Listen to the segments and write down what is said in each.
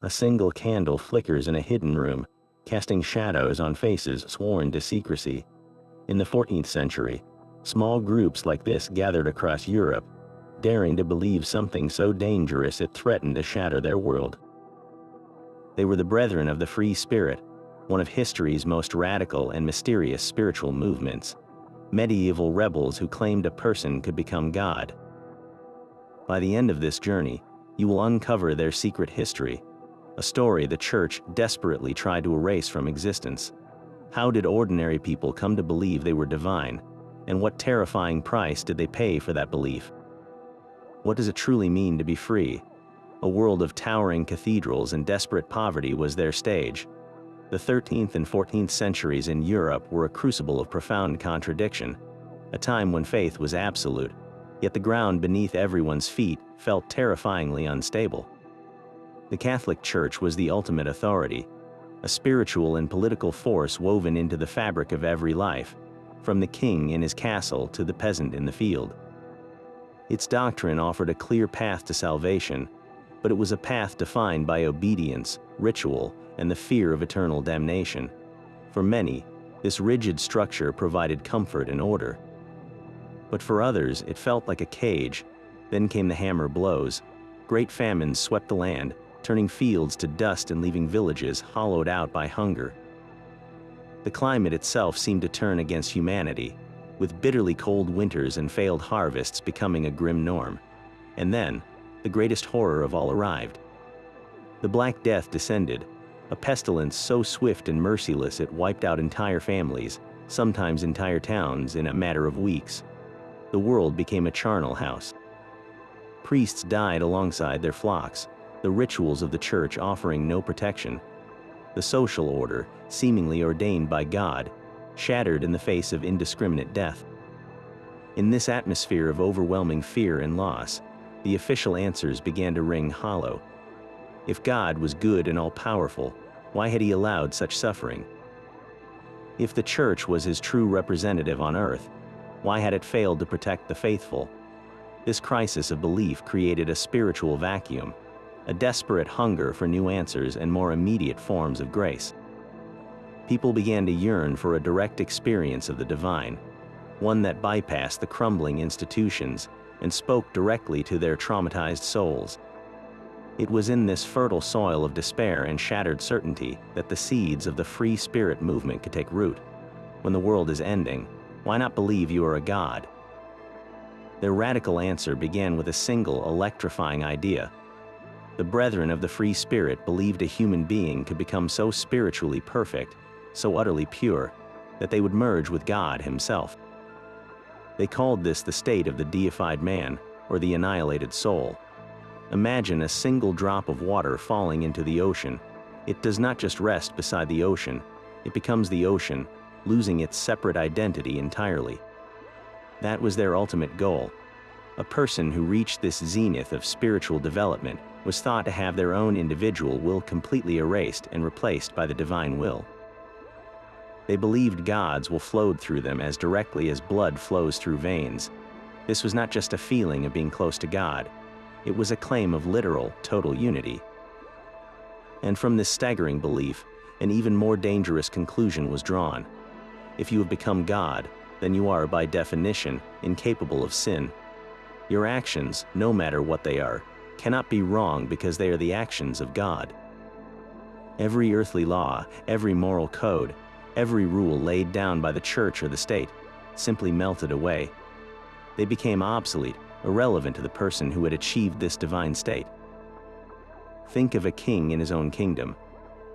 A single candle flickers in a hidden room, casting shadows on faces sworn to secrecy. In the 14th century, small groups like this gathered across Europe, daring to believe something so dangerous it threatened to shatter their world. They were the Brethren of the Free Spirit, one of history's most radical and mysterious spiritual movements, medieval rebels who claimed a person could become God. By the end of this journey, you will uncover their secret history, a story the Church desperately tried to erase from existence. How did ordinary people come to believe they were divine, and what terrifying price did they pay for that belief? What does it truly mean to be free? A world of towering cathedrals and desperate poverty was their stage. The 13th and 14th centuries in Europe were a crucible of profound contradiction, a time when faith was absolute, yet the ground beneath everyone's feet felt terrifyingly unstable. The Catholic Church was the ultimate authority, a spiritual and political force woven into the fabric of every life, from the king in his castle to the peasant in the field. Its doctrine offered a clear path to salvation, but it was a path defined by obedience, ritual, and the fear of eternal damnation. For many, this rigid structure provided comfort and order. But for others, it felt like a cage. Then came the hammer blows. Great famines swept the land, turning fields to dust and leaving villages hollowed out by hunger. The climate itself seemed to turn against humanity, with bitterly cold winters and failed harvests becoming a grim norm. And then, the greatest horror of all arrived. The Black Death descended, a pestilence so swift and merciless it wiped out entire families, sometimes entire towns, in a matter of weeks. The world became a charnel house. Priests died alongside their flocks, the rituals of the Church offering no protection. The social order, seemingly ordained by God, shattered in the face of indiscriminate death. In this atmosphere of overwhelming fear and loss, the official answers began to ring hollow. If God was good and all-powerful, why had he allowed such suffering? If the Church was his true representative on earth, why had it failed to protect the faithful? This crisis of belief created a spiritual vacuum, a desperate hunger for new answers and more immediate forms of grace. People began to yearn for a direct experience of the divine, one that bypassed the crumbling institutions and spoke directly to their traumatized souls. It was in this fertile soil of despair and shattered certainty that the seeds of the free spirit movement could take root. When the world is ending, why not believe you are a God? Their radical answer began with a single electrifying idea. The Brethren of the Free Spirit believed a human being could become so spiritually perfect, so utterly pure, that they would merge with God himself. They called this the state of the deified man, or the annihilated soul. Imagine a single drop of water falling into the ocean. It does not just rest beside the ocean, it becomes the ocean, losing its separate identity entirely. That was their ultimate goal. A person who reached this zenith of spiritual development was thought to have their own individual will completely erased and replaced by the divine will. They believed God's will flowed through them as directly as blood flows through veins. This was not just a feeling of being close to God. It was a claim of literal, total unity. And from this staggering belief, an even more dangerous conclusion was drawn. If you have become God, then you are, by definition, incapable of sin. Your actions, no matter what they are, cannot be wrong because they are the actions of God. Every earthly law, every moral code, every rule laid down by the Church or the state simply melted away. They became obsolete, irrelevant to the person who had achieved this divine state. Think of a king in his own kingdom.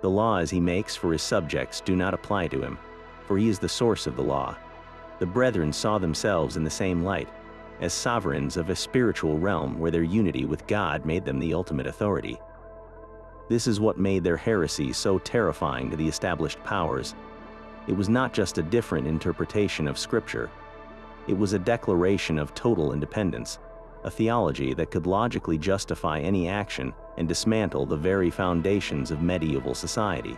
The laws he makes for his subjects do not apply to him, for he is the source of the law. The Brethren saw themselves in the same light, as sovereigns of a spiritual realm where their unity with God made them the ultimate authority. This is what made their heresy so terrifying to the established powers. It was not just a different interpretation of Scripture. It was a declaration of total independence, a theology that could logically justify any action and dismantle the very foundations of medieval society.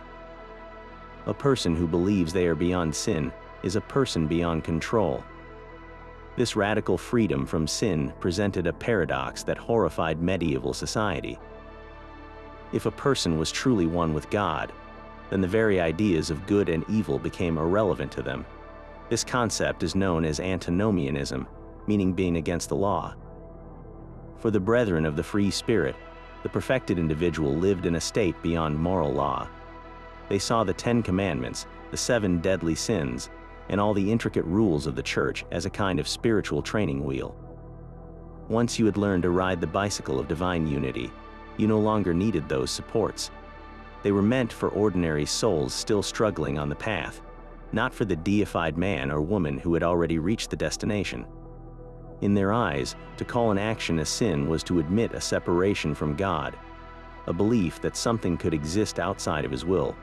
A person who believes they are beyond sin is a person beyond control. This radical freedom from sin presented a paradox that horrified medieval society. If a person was truly one with God, then the very ideas of good and evil became irrelevant to them. This concept is known as antinomianism, meaning being against the law. For the brethren of the free spirit, the perfected individual lived in a state beyond moral law. They saw the 10 Commandments, the 7 deadly sins, and all the intricate rules of the church as a kind of spiritual training wheel. Once you had learned to ride the bicycle of divine unity, you no longer needed those supports. They were meant for ordinary souls still struggling on the path, not for the deified man or woman who had already reached the destination. In their eyes, to call an action a sin was to admit a separation from God, a belief that something could exist outside of His will.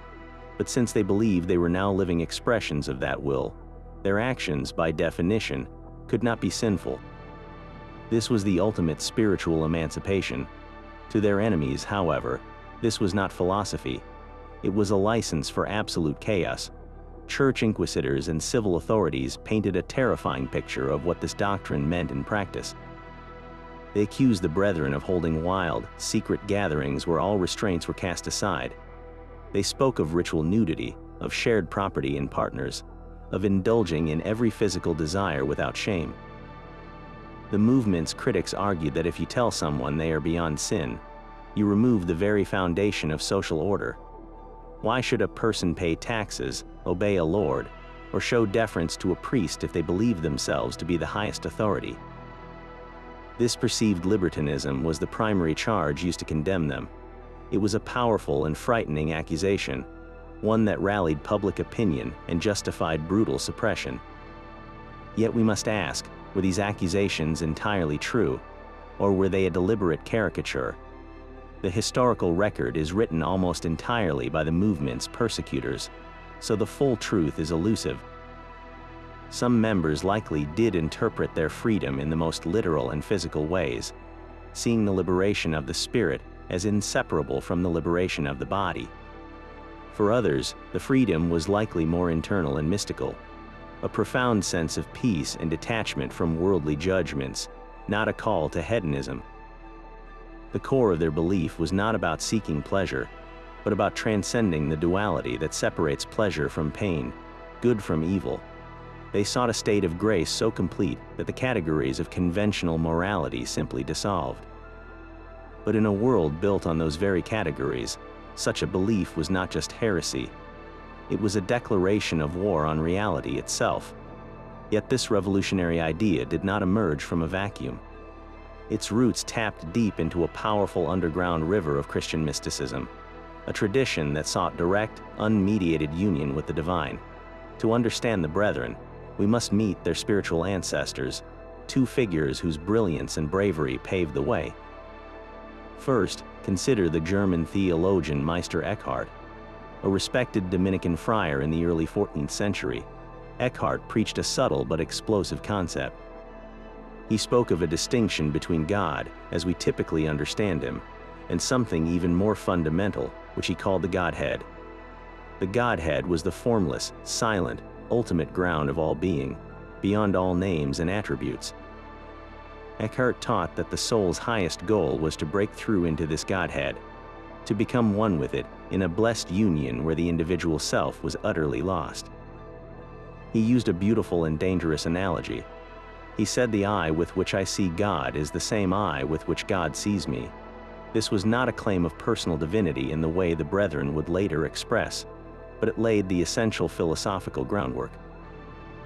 But since they believed they were now living expressions of that will, their actions, by definition, could not be sinful. This was the ultimate spiritual emancipation. To their enemies, however, this was not philosophy. It was a license for absolute chaos. Church inquisitors and civil authorities painted a terrifying picture of what this doctrine meant in practice. They accused the brethren of holding wild, secret gatherings where all restraints were cast aside. They spoke of ritual nudity, of shared property in partners, of indulging in every physical desire without shame. The movement's critics argued that if you tell someone they are beyond sin, you remove the very foundation of social order. Why should a person pay taxes, obey a lord, or show deference to a priest if they believe themselves to be the highest authority? This perceived libertinism was the primary charge used to condemn them. It was a powerful and frightening accusation, one that rallied public opinion and justified brutal suppression. Yet we must ask, were these accusations entirely true, or were they a deliberate caricature? The historical record is written almost entirely by the movement's persecutors, so the full truth is elusive. Some members likely did interpret their freedom in the most literal and physical ways, seeing the liberation of the spirit as inseparable from the liberation of the body. For others, the freedom was likely more internal and mystical, a profound sense of peace and detachment from worldly judgments, not a call to hedonism. The core of their belief was not about seeking pleasure, but about transcending the duality that separates pleasure from pain, good from evil. They sought a state of grace so complete that the categories of conventional morality simply dissolved. But in a world built on those very categories, such a belief was not just heresy. It was a declaration of war on reality itself. Yet this revolutionary idea did not emerge from a vacuum. Its roots tapped deep into a powerful underground river of Christian mysticism, a tradition that sought direct, unmediated union with the divine. To understand the brethren, we must meet their spiritual ancestors, 2 figures whose brilliance and bravery paved the way. First, consider the German theologian Meister Eckhart. A respected Dominican friar in the early 14th century, Eckhart preached a subtle but explosive concept. He spoke of a distinction between God, as we typically understand Him, and something even more fundamental, which he called the Godhead. The Godhead was the formless, silent, ultimate ground of all being, beyond all names and attributes. Eckhart taught that the soul's highest goal was to break through into this Godhead, to become one with it in a blessed union where the individual self was utterly lost. He used a beautiful and dangerous analogy. He said, "The eye with which I see God is the same eye with which God sees me." This was not a claim of personal divinity in the way the brethren would later express, but it laid the essential philosophical groundwork.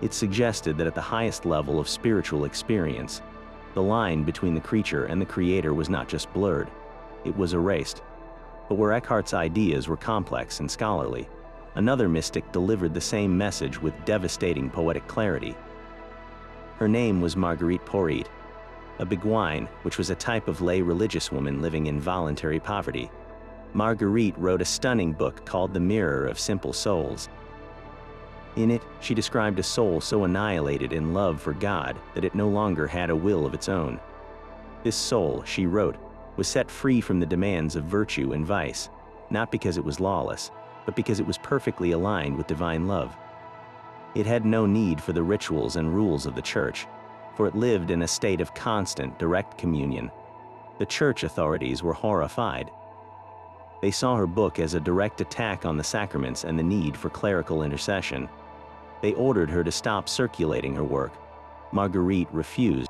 It suggested that at the highest level of spiritual experience, the line between the creature and the Creator was not just blurred, it was erased. But where Eckhart's ideas were complex and scholarly, another mystic delivered the same message with devastating poetic clarity. Her name was Marguerite Porete, a Beguine, which was a type of lay religious woman living in voluntary poverty. Marguerite wrote a stunning book called The Mirror of Simple Souls. In it, she described a soul so annihilated in love for God that it no longer had a will of its own. This soul, she wrote, was set free from the demands of virtue and vice, not because it was lawless, but because it was perfectly aligned with divine love. It had no need for the rituals and rules of the church, for it lived in a state of constant, direct communion. The church authorities were horrified. They saw her book as a direct attack on the sacraments and the need for clerical intercession. They ordered her to stop circulating her work. Marguerite refused.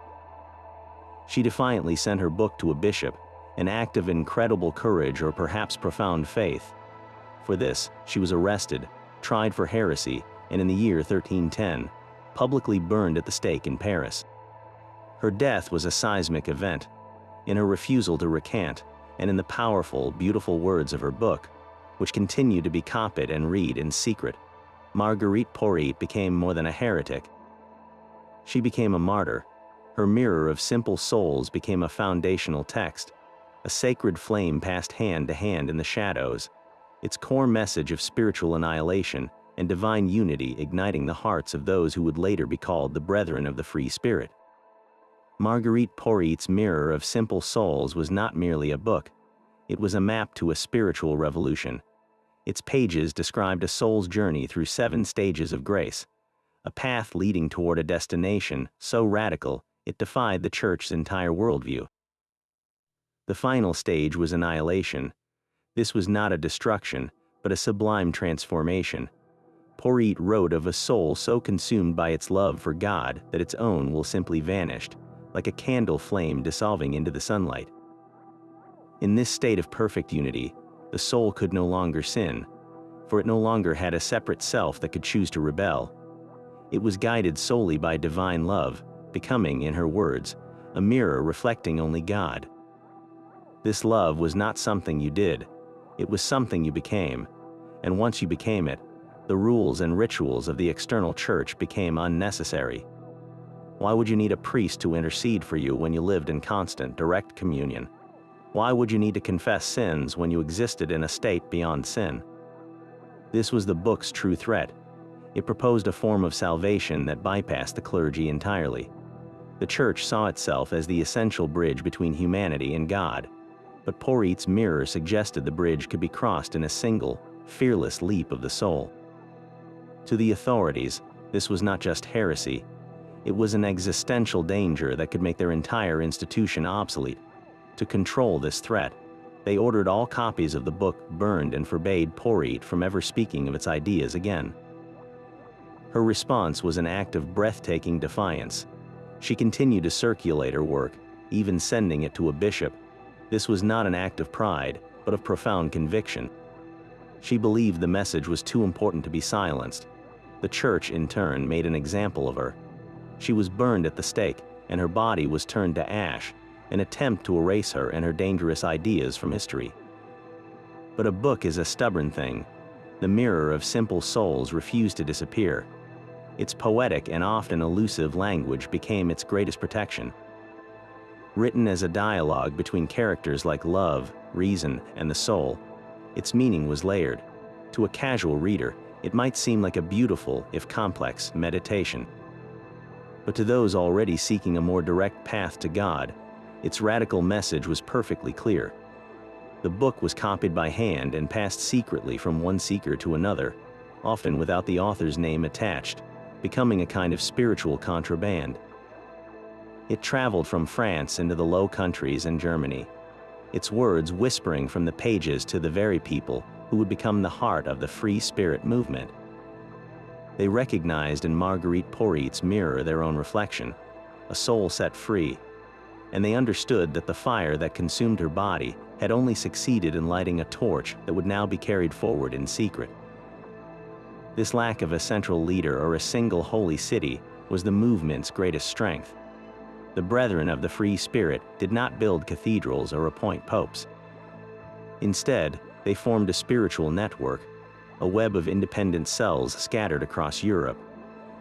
She defiantly sent her book to a bishop, an act of incredible courage or perhaps profound faith. For this, she was arrested, tried for heresy, and in the year 1310, publicly burned at the stake in Paris. Her death was a seismic event. In her refusal to recant, and in the powerful, beautiful words of her book, which continue to be copied and read in secret, Marguerite Porete became more than a heretic. She became a martyr. Her mirror of simple souls became a foundational text, a sacred flame passed hand to hand in the shadows, its core message of spiritual annihilation and divine unity igniting the hearts of those who would later be called the Brethren of the Free Spirit. Marguerite Porete's Mirror of Simple Souls was not merely a book. It was a map to a spiritual revolution. Its pages described a soul's journey through 7 stages of grace, a path leading toward a destination so radical it defied the Church's entire worldview. The final stage was annihilation. This was not a destruction, but a sublime transformation. Porete wrote of a soul so consumed by its love for God that its own will simply vanished, like a candle flame dissolving into the sunlight. In this state of perfect unity, the soul could no longer sin, for it no longer had a separate self that could choose to rebel. It was guided solely by divine love, becoming, in her words, a mirror reflecting only God. This love was not something you did, it was something you became, and once you became it, the rules and rituals of the external church became unnecessary. Why would you need a priest to intercede for you when you lived in constant, direct communion? Why would you need to confess sins when you existed in a state beyond sin? This was the book's true threat. It proposed a form of salvation that bypassed the clergy entirely. The Church saw itself as the essential bridge between humanity and God, but Porete's mirror suggested the bridge could be crossed in a single, fearless leap of the soul. To the authorities, this was not just heresy. It was an existential danger that could make their entire institution obsolete. To control this threat, they ordered all copies of the book burned and forbade Porete from ever speaking of its ideas again. Her response was an act of breathtaking defiance. She continued to circulate her work, even sending it to a bishop. This was not an act of pride, but of profound conviction. She believed the message was too important to be silenced. The Church, in turn, made an example of her. She was burned at the stake, and her body was turned to ash, an attempt to erase her and her dangerous ideas from history. But a book is a stubborn thing. The Mirror of Simple Souls refused to disappear. Its poetic and often elusive language became its greatest protection. Written as a dialogue between characters like love, reason, and the soul, its meaning was layered. To a casual reader, it might seem like a beautiful, if complex, meditation. But to those already seeking a more direct path to God, its radical message was perfectly clear. The book was copied by hand and passed secretly from one seeker to another, often without the author's name attached, becoming a kind of spiritual contraband. It traveled from France into the Low Countries and Germany, its words whispering from the pages to the very people who would become the heart of the Free Spirit movement. They recognized in Marguerite Porete's mirror their own reflection, a soul set free, and they understood that the fire that consumed her body had only succeeded in lighting a torch that would now be carried forward in secret. This lack of a central leader or a single holy city was the movement's greatest strength. The Brethren of the Free Spirit did not build cathedrals or appoint popes. Instead, they formed a spiritual network, a web of independent cells scattered across Europe.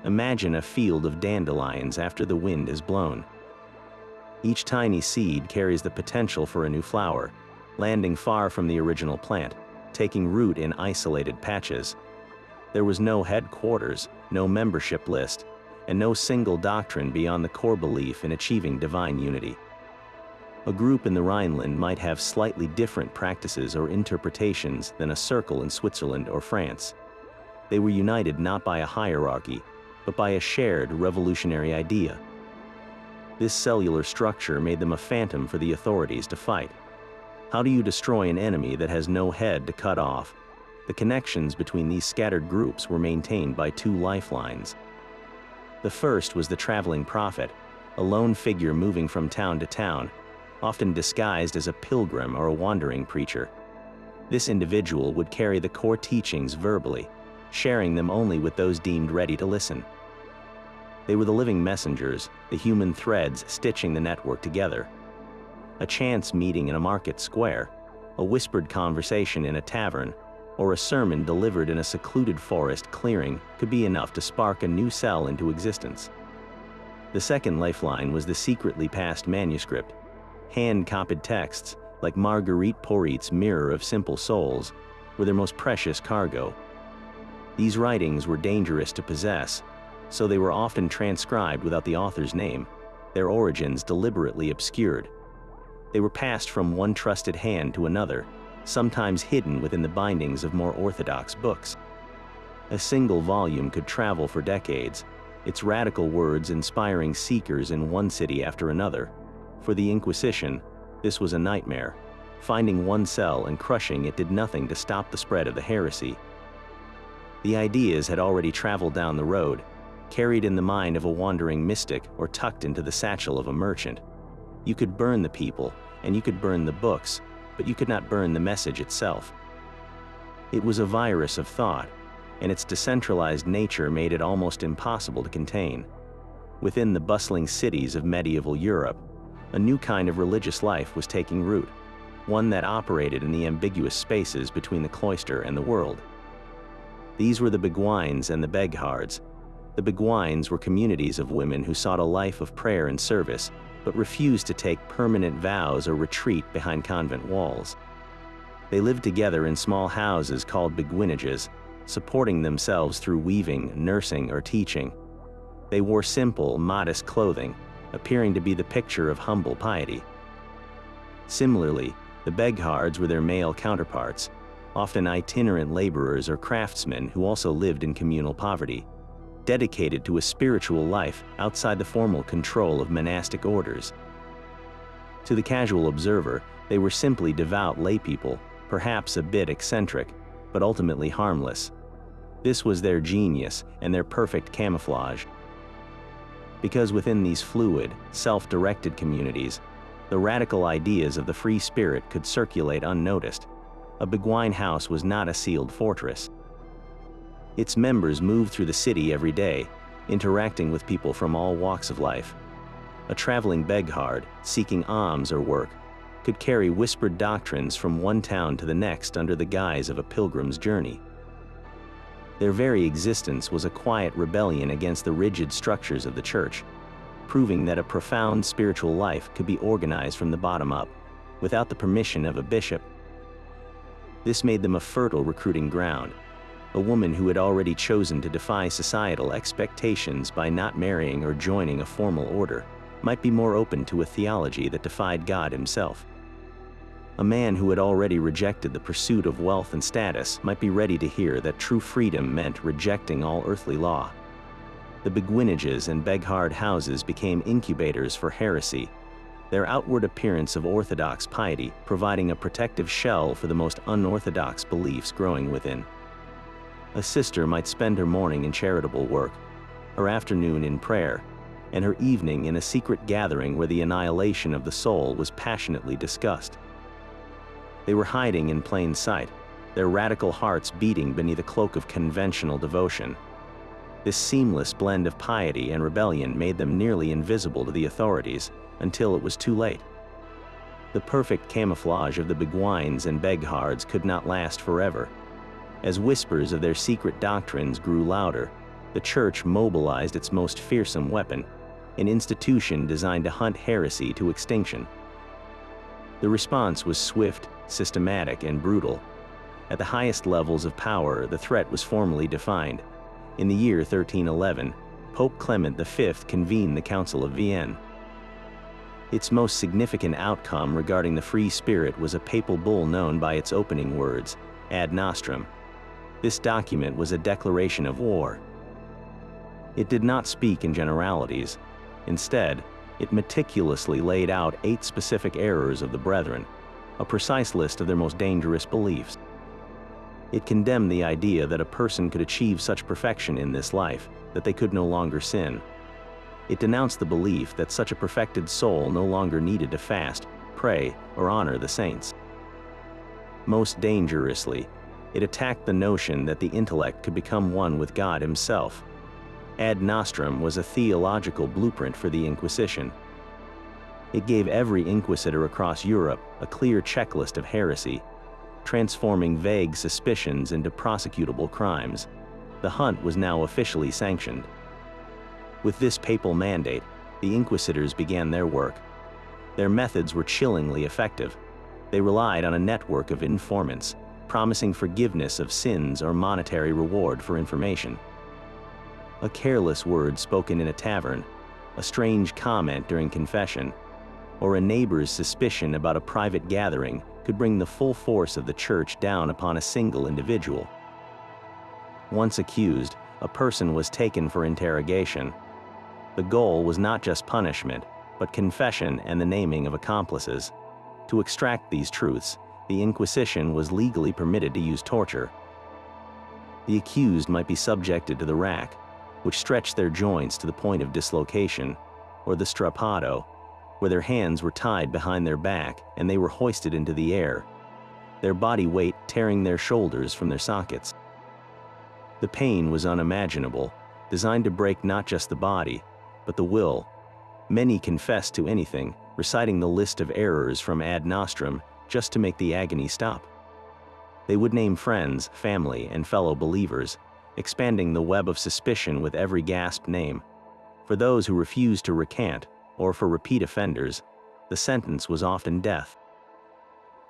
Imagine a field of dandelions after the wind is blown. Each tiny seed carries the potential for a new flower, landing far from the original plant, taking root in isolated patches. There was no headquarters, no membership list, and no single doctrine beyond the core belief in achieving divine unity. A group in the Rhineland might have slightly different practices or interpretations than a circle in Switzerland or France. They were united not by a hierarchy, but by a shared revolutionary idea. This cellular structure made them a phantom for the authorities to fight. How do you destroy an enemy that has no head to cut off? The connections between these scattered groups were maintained by two lifelines. The first was the traveling prophet, a lone figure moving from town to town, often disguised as a pilgrim or a wandering preacher. This individual would carry the core teachings verbally, sharing them only with those deemed ready to listen. They were the living messengers, the human threads stitching the network together. A chance meeting in a market square, a whispered conversation in a tavern, or a sermon delivered in a secluded forest clearing could be enough to spark a new cell into existence. The second lifeline was the secretly passed manuscript. Hand-copied texts, like Marguerite Porete's Mirror of Simple Souls, were their most precious cargo. These writings were dangerous to possess, so they were often transcribed without the author's name, their origins deliberately obscured. They were passed from one trusted hand to another, sometimes hidden within the bindings of more orthodox books. A single volume could travel for decades, its radical words inspiring seekers in one city after another. For the Inquisition, this was a nightmare. Finding one cell and crushing it did nothing to stop the spread of the heresy. The ideas had already traveled down the road, carried in the mind of a wandering mystic or tucked into the satchel of a merchant. You could burn the people, and you could burn the books, but you could not burn the message itself. It was a virus of thought, and its decentralized nature made it almost impossible to contain. Within the bustling cities of medieval Europe, a new kind of religious life was taking root, one that operated in the ambiguous spaces between the cloister and the world. These were the Beguines and the Beghards. The Beguines were communities of women who sought a life of prayer and service, but refused to take permanent vows or retreat behind convent walls. They lived together in small houses called beguinages, supporting themselves through weaving, nursing, or teaching. They wore simple, modest clothing, appearing to be the picture of humble piety. Similarly, the Beghards were their male counterparts, often itinerant laborers or craftsmen who also lived in communal poverty, dedicated to a spiritual life outside the formal control of monastic orders. To the casual observer, they were simply devout laypeople, perhaps a bit eccentric, but ultimately harmless. This was their genius and their perfect camouflage. Because within these fluid, self-directed communities, the radical ideas of the free spirit could circulate unnoticed. A Beguine house was not a sealed fortress. Its members moved through the city every day, interacting with people from all walks of life. A traveling Beghard, seeking alms or work, could carry whispered doctrines from one town to the next under the guise of a pilgrim's journey. Their very existence was a quiet rebellion against the rigid structures of the church, proving that a profound spiritual life could be organized from the bottom up, without the permission of a bishop. This made them a fertile recruiting ground. A woman who had already chosen to defy societal expectations by not marrying or joining a formal order might be more open to a theology that defied God himself. A man who had already rejected the pursuit of wealth and status might be ready to hear that true freedom meant rejecting all earthly law. The beguinages and Beghard houses became incubators for heresy, their outward appearance of orthodox piety providing a protective shell for the most unorthodox beliefs growing within. A sister might spend her morning in charitable work, her afternoon in prayer, and her evening in a secret gathering where the annihilation of the soul was passionately discussed. They were hiding in plain sight, their radical hearts beating beneath a cloak of conventional devotion. This seamless blend of piety and rebellion made them nearly invisible to the authorities until it was too late. The perfect camouflage of the Beguines and Beghards could not last forever. As whispers of their secret doctrines grew louder, the church mobilized its most fearsome weapon, an institution designed to hunt heresy to extinction. The response was swift, systematic, and brutal. At the highest levels of power, the threat was formally defined. In the year 1311, Pope Clement V convened the Council of Vienne. Its most significant outcome regarding the free spirit was a papal bull known by its opening words, Ad Nostrum. This document was a declaration of war. It did not speak in generalities. Instead, it meticulously laid out 8 specific errors of the Brethren, a precise list of their most dangerous beliefs. It condemned the idea that a person could achieve such perfection in this life that they could no longer sin. It denounced the belief that such a perfected soul no longer needed to fast, pray, or honor the saints. Most dangerously, it attacked the notion that the intellect could become one with God Himself. Ad nostrum was a theological blueprint for the Inquisition. It gave every inquisitor across Europe a clear checklist of heresy, transforming vague suspicions into prosecutable crimes. The hunt was now officially sanctioned. With this papal mandate, the inquisitors began their work. Their methods were chillingly effective. They relied on a network of informants, promising forgiveness of sins or monetary reward for information. A careless word spoken in a tavern, a strange comment during confession, or a neighbor's suspicion about a private gathering could bring the full force of the church down upon a single individual. Once accused, a person was taken for interrogation. The goal was not just punishment, but confession and the naming of accomplices. To extract these truths, the Inquisition was legally permitted to use torture. The accused might be subjected to the rack, which stretched their joints to the point of dislocation, or the strappado, where their hands were tied behind their back and they were hoisted into the air, their body weight tearing their shoulders from their sockets. The pain was unimaginable, designed to break not just the body, but the will. Many confessed to anything, reciting the list of errors from Ad Nostrum just to make the agony stop. They would name friends, family, and fellow believers, expanding the web of suspicion with every gasped name. For those who refused to recant, or for repeat offenders, the sentence was often death.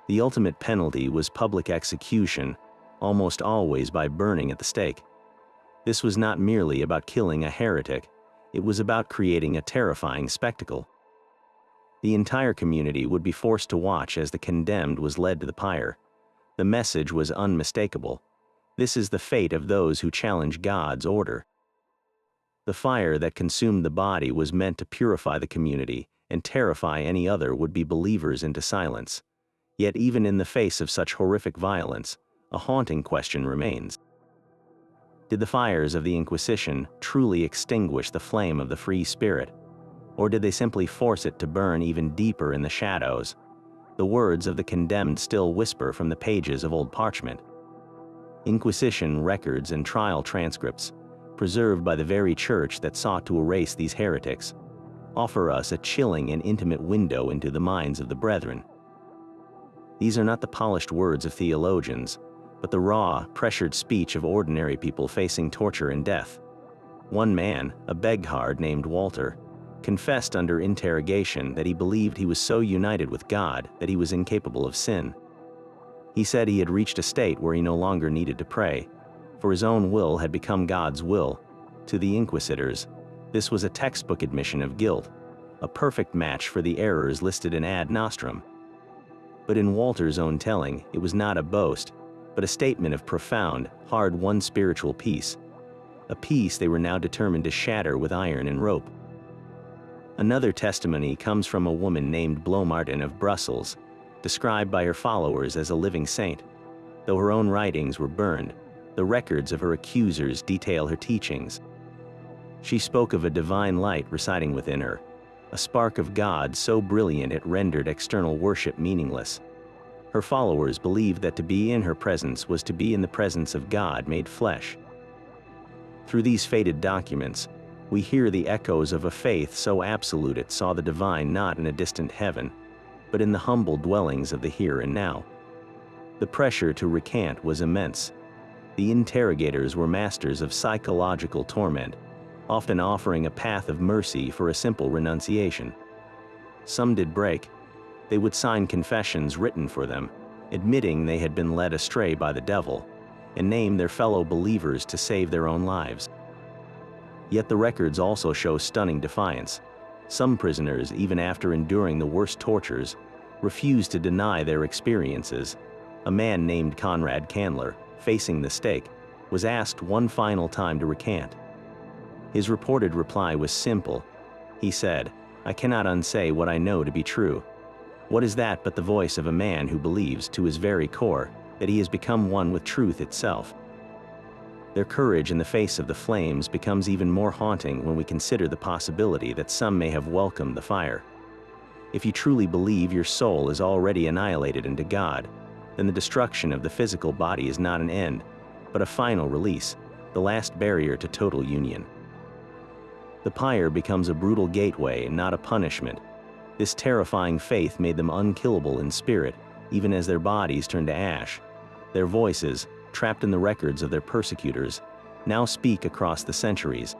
The ultimate penalty was public execution, almost always by burning at the stake. This was not merely about killing a heretic, it was about creating a terrifying spectacle. The entire community would be forced to watch as the condemned was led to the pyre. The message was unmistakable. This is the fate of those who challenge God's order. The fire that consumed the body was meant to purify the community and terrify any other would-be believers into silence. Yet even in the face of such horrific violence, a haunting question remains. Did the fires of the Inquisition truly extinguish the flame of the free spirit? Or did they simply force it to burn even deeper in the shadows? The words of the condemned still whisper from the pages of old parchment. Inquisition records and trial transcripts, preserved by the very church that sought to erase these heretics, offer us a chilling and intimate window into the minds of the brethren. These are not the polished words of theologians, but the raw, pressured speech of ordinary people facing torture and death. One man, a beghard named Walter, confessed under interrogation that he believed he was so united with God that he was incapable of sin. He said he had reached a state where he no longer needed to pray, for his own will had become God's will. To the inquisitors, this was a textbook admission of guilt, a perfect match for the errors listed in Ad Nostrum. But in Walter's own telling, it was not a boast, but a statement of profound, hard-won spiritual peace, a peace they were now determined to shatter with iron and rope. Another testimony comes from a woman named Blomartin of Brussels, described by her followers as a living saint. Though her own writings were burned, the records of her accusers detail her teachings. She spoke of a divine light residing within her, a spark of God so brilliant it rendered external worship meaningless. Her followers believed that to be in her presence was to be in the presence of God made flesh. Through these faded documents, we hear the echoes of a faith so absolute it saw the divine not in a distant heaven, but in the humble dwellings of the here and now. The pressure to recant was immense. The interrogators were masters of psychological torment, often offering a path of mercy for a simple renunciation. Some did break. They would sign confessions written for them, admitting they had been led astray by the devil, and name their fellow believers to save their own lives. Yet the records also show stunning defiance. Some prisoners, even after enduring the worst tortures, refused to deny their experiences. A man named Conrad Candler, facing the stake, was asked one final time to recant. His reported reply was simple. He said, "I cannot unsay what I know to be true." What is that but the voice of a man who believes, to his very core, that he has become one with truth itself? Their courage in the face of the flames becomes even more haunting when we consider the possibility that some may have welcomed the fire. If you truly believe your soul is already annihilated into God, then the destruction of the physical body is not an end, but a final release, the last barrier to total union. The pyre becomes a brutal gateway and not a punishment. This terrifying faith made them unkillable in spirit, even as their bodies turned to ash. Their voices, trapped in the records of their persecutors, now speak across the centuries.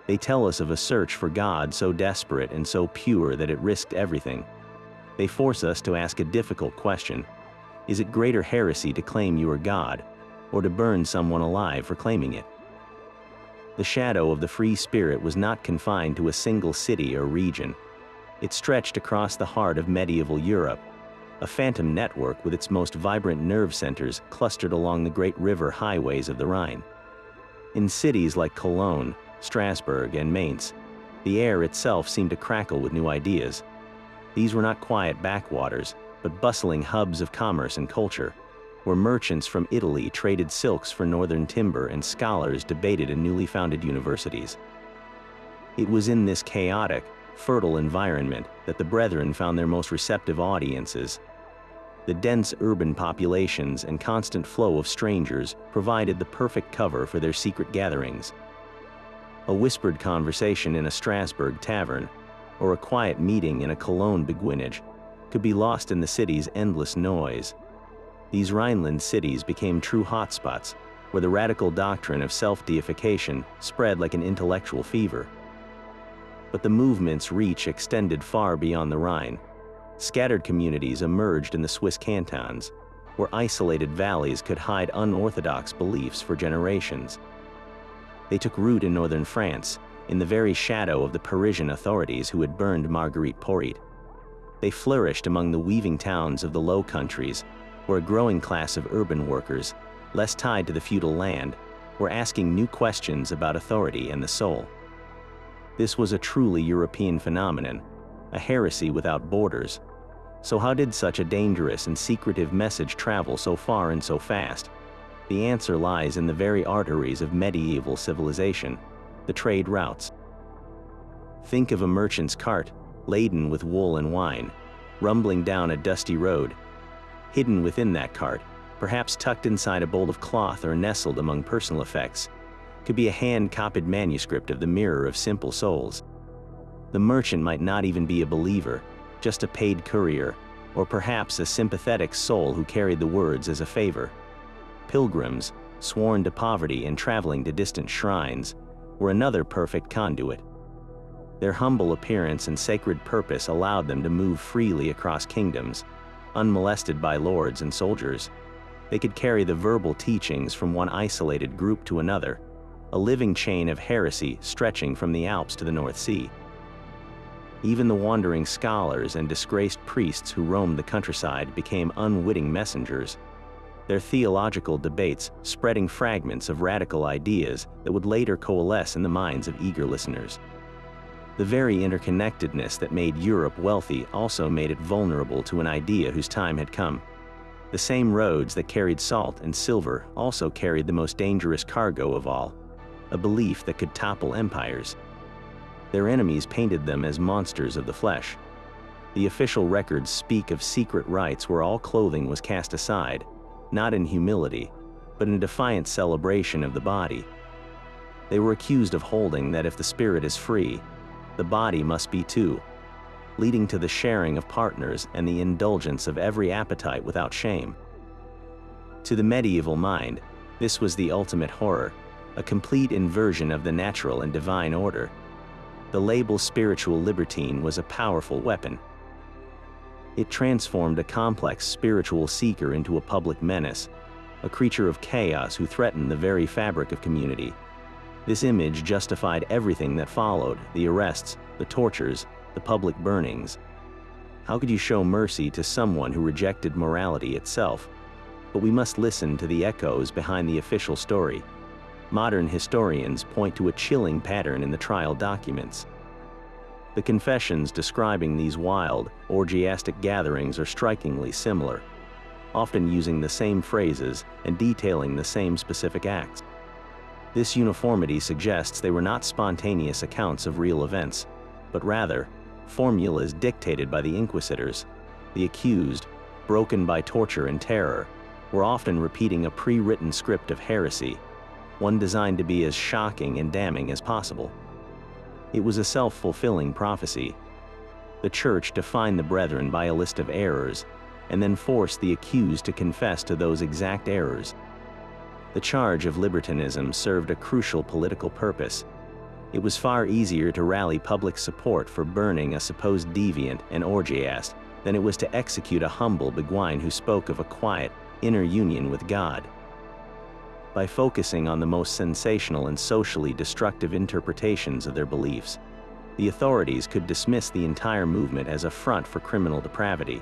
They tell us of a search for God so desperate and so pure that it risked everything. They force us to ask a difficult question. Is it greater heresy to claim you are God, or to burn someone alive for claiming it? The shadow of the free spirit was not confined to a single city or region. It stretched across the heart of medieval Europe, a phantom network with its most vibrant nerve centers clustered along the great river highways of the Rhine. In cities like Cologne, Strasbourg, and Mainz, the air itself seemed to crackle with new ideas. These were not quiet backwaters, but bustling hubs of commerce and culture, where merchants from Italy traded silks for northern timber and scholars debated in newly founded universities. It was in this chaotic, fertile environment that the Brethren found their most receptive audiences. The dense urban populations and constant flow of strangers provided the perfect cover for their secret gatherings. A whispered conversation in a Strasbourg tavern, or a quiet meeting in a Cologne beguinage, could be lost in the city's endless noise. These Rhineland cities became true hotspots, where the radical doctrine of self-deification spread like an intellectual fever. But the movement's reach extended far beyond the Rhine. Scattered communities emerged in the Swiss cantons, where isolated valleys could hide unorthodox beliefs for generations. They took root in northern France, in the very shadow of the Parisian authorities who had burned Marguerite Porete. They flourished among the weaving towns of the Low Countries, where a growing class of urban workers, less tied to the feudal land, were asking new questions about authority and the soul. This was a truly European phenomenon, a heresy without borders. So how did such a dangerous and secretive message travel so far and so fast? The answer lies in the very arteries of medieval civilization, the trade routes. Think of a merchant's cart, laden with wool and wine, rumbling down a dusty road. Hidden within that cart, perhaps tucked inside a bolt of cloth or nestled among personal effects, could be a hand-copied manuscript of the Mirror of Simple Souls. The merchant might not even be a believer, just a paid courier, or perhaps a sympathetic soul who carried the words as a favor. Pilgrims, sworn to poverty and traveling to distant shrines, were another perfect conduit. Their humble appearance and sacred purpose allowed them to move freely across kingdoms, unmolested by lords and soldiers. They could carry the verbal teachings from one isolated group to another, a living chain of heresy stretching from the Alps to the North Sea. Even the wandering scholars and disgraced priests who roamed the countryside became unwitting messengers, their theological debates spreading fragments of radical ideas that would later coalesce in the minds of eager listeners. The very interconnectedness that made Europe wealthy also made it vulnerable to an idea whose time had come. The same roads that carried salt and silver also carried the most dangerous cargo of all, a belief that could topple empires. Their enemies painted them as monsters of the flesh. The official records speak of secret rites where all clothing was cast aside, not in humility, but in defiant celebration of the body. They were accused of holding that if the spirit is free, the body must be too, leading to the sharing of partners and the indulgence of every appetite without shame. To the medieval mind, this was the ultimate horror, a complete inversion of the natural and divine order. The label spiritual libertine was a powerful weapon. It transformed a complex spiritual seeker into a public menace, a creature of chaos who threatened the very fabric of community. This image justified everything that followed: the arrests, the tortures, the public burnings. How could you show mercy to someone who rejected morality itself? But we must listen to the echoes behind the official story. Modern historians point to a chilling pattern in the trial documents. The confessions describing these wild, orgiastic gatherings are strikingly similar, often using the same phrases and detailing the same specific acts. This uniformity suggests they were not spontaneous accounts of real events, but rather formulas dictated by the inquisitors. The accused, broken by torture and terror, were often repeating a pre-written script of heresy, one designed to be as shocking and damning as possible. It was a self-fulfilling prophecy. The Church defined the brethren by a list of errors, and then forced the accused to confess to those exact errors. The charge of libertinism served a crucial political purpose. It was far easier to rally public support for burning a supposed deviant and orgiast than it was to execute a humble beguine who spoke of a quiet, inner union with God. By focusing on the most sensational and socially destructive interpretations of their beliefs, the authorities could dismiss the entire movement as a front for criminal depravity,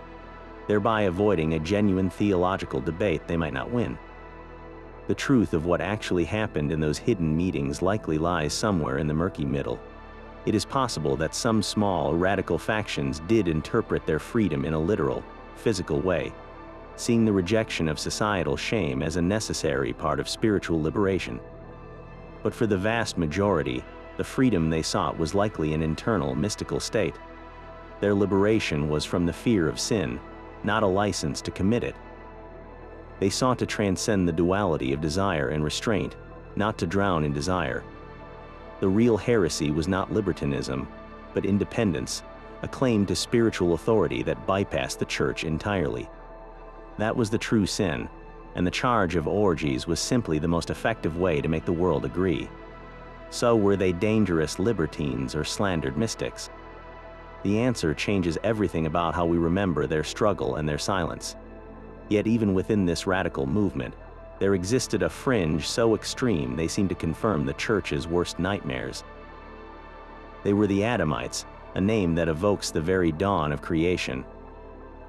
thereby avoiding a genuine theological debate they might not win. The truth of what actually happened in those hidden meetings likely lies somewhere in the murky middle. It is possible that some small, radical factions did interpret their freedom in a literal, physical way, seeing the rejection of societal shame as a necessary part of spiritual liberation. But for the vast majority, the freedom they sought was likely an internal, mystical state. Their liberation was from the fear of sin, not a license to commit it. They sought to transcend the duality of desire and restraint, not to drown in desire. The real heresy was not libertinism, but independence, a claim to spiritual authority that bypassed the Church entirely. That was the true sin, and the charge of orgies was simply the most effective way to make the world agree. So were they dangerous libertines or slandered mystics? The answer changes everything about how we remember their struggle and their silence. Yet even within this radical movement, there existed a fringe so extreme they seemed to confirm the Church's worst nightmares. They were the Adamites, a name that evokes the very dawn of creation.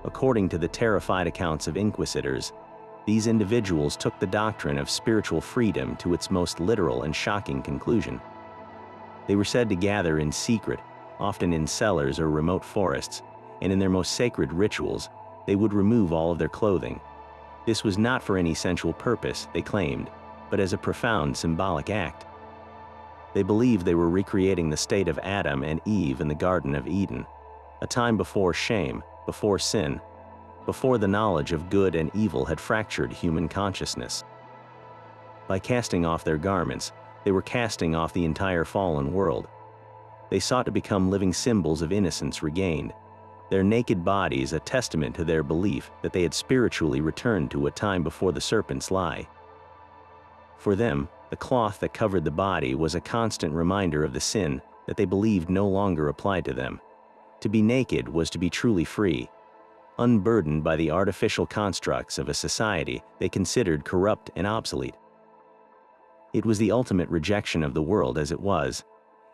According to the terrified accounts of inquisitors, these individuals took the doctrine of spiritual freedom to its most literal and shocking conclusion. They were said to gather in secret, often in cellars or remote forests, and in their most sacred rituals, they would remove all of their clothing. This was not for any sensual purpose, they claimed, but as a profound symbolic act. They believed they were recreating the state of Adam and Eve in the Garden of Eden, a time before shame, before sin, before the knowledge of good and evil had fractured human consciousness. By casting off their garments, they were casting off the entire fallen world. They sought to become living symbols of innocence regained, their naked bodies a testament to their belief that they had spiritually returned to a time before the serpent's lie. For them, the cloth that covered the body was a constant reminder of the sin that they believed no longer applied to them. To be naked was to be truly free, unburdened by the artificial constructs of a society they considered corrupt and obsolete. It was the ultimate rejection of the world as it was,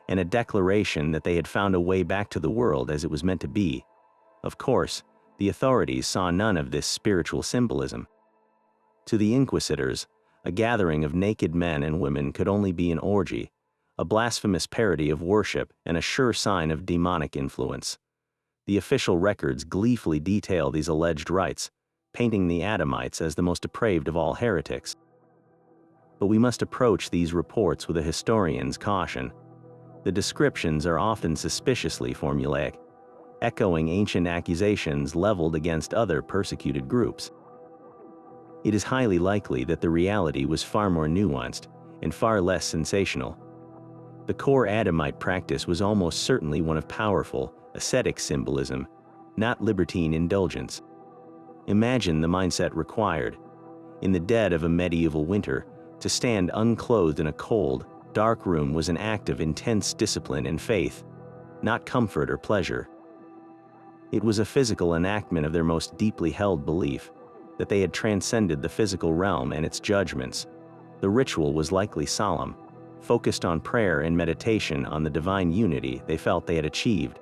and a declaration that they had found a way back to the world as it was meant to be. Of course, the authorities saw none of this spiritual symbolism. To the inquisitors, a gathering of naked men and women could only be an orgy, a blasphemous parody of worship and a sure sign of demonic influence. The official records gleefully detail these alleged rites, painting the Adamites as the most depraved of all heretics. But we must approach these reports with a historian's caution. The descriptions are often suspiciously formulaic, echoing ancient accusations leveled against other persecuted groups. It is highly likely that the reality was far more nuanced and far less sensational. The core Adamite practice was almost certainly one of powerful, ascetic symbolism, not libertine indulgence. Imagine the mindset required, in the dead of a medieval winter, to stand unclothed in a cold, dark room was an act of intense discipline and faith, not comfort or pleasure. It was a physical enactment of their most deeply held belief, that they had transcended the physical realm and its judgments. The ritual was likely solemn, focused on prayer and meditation on the divine unity they felt they had achieved.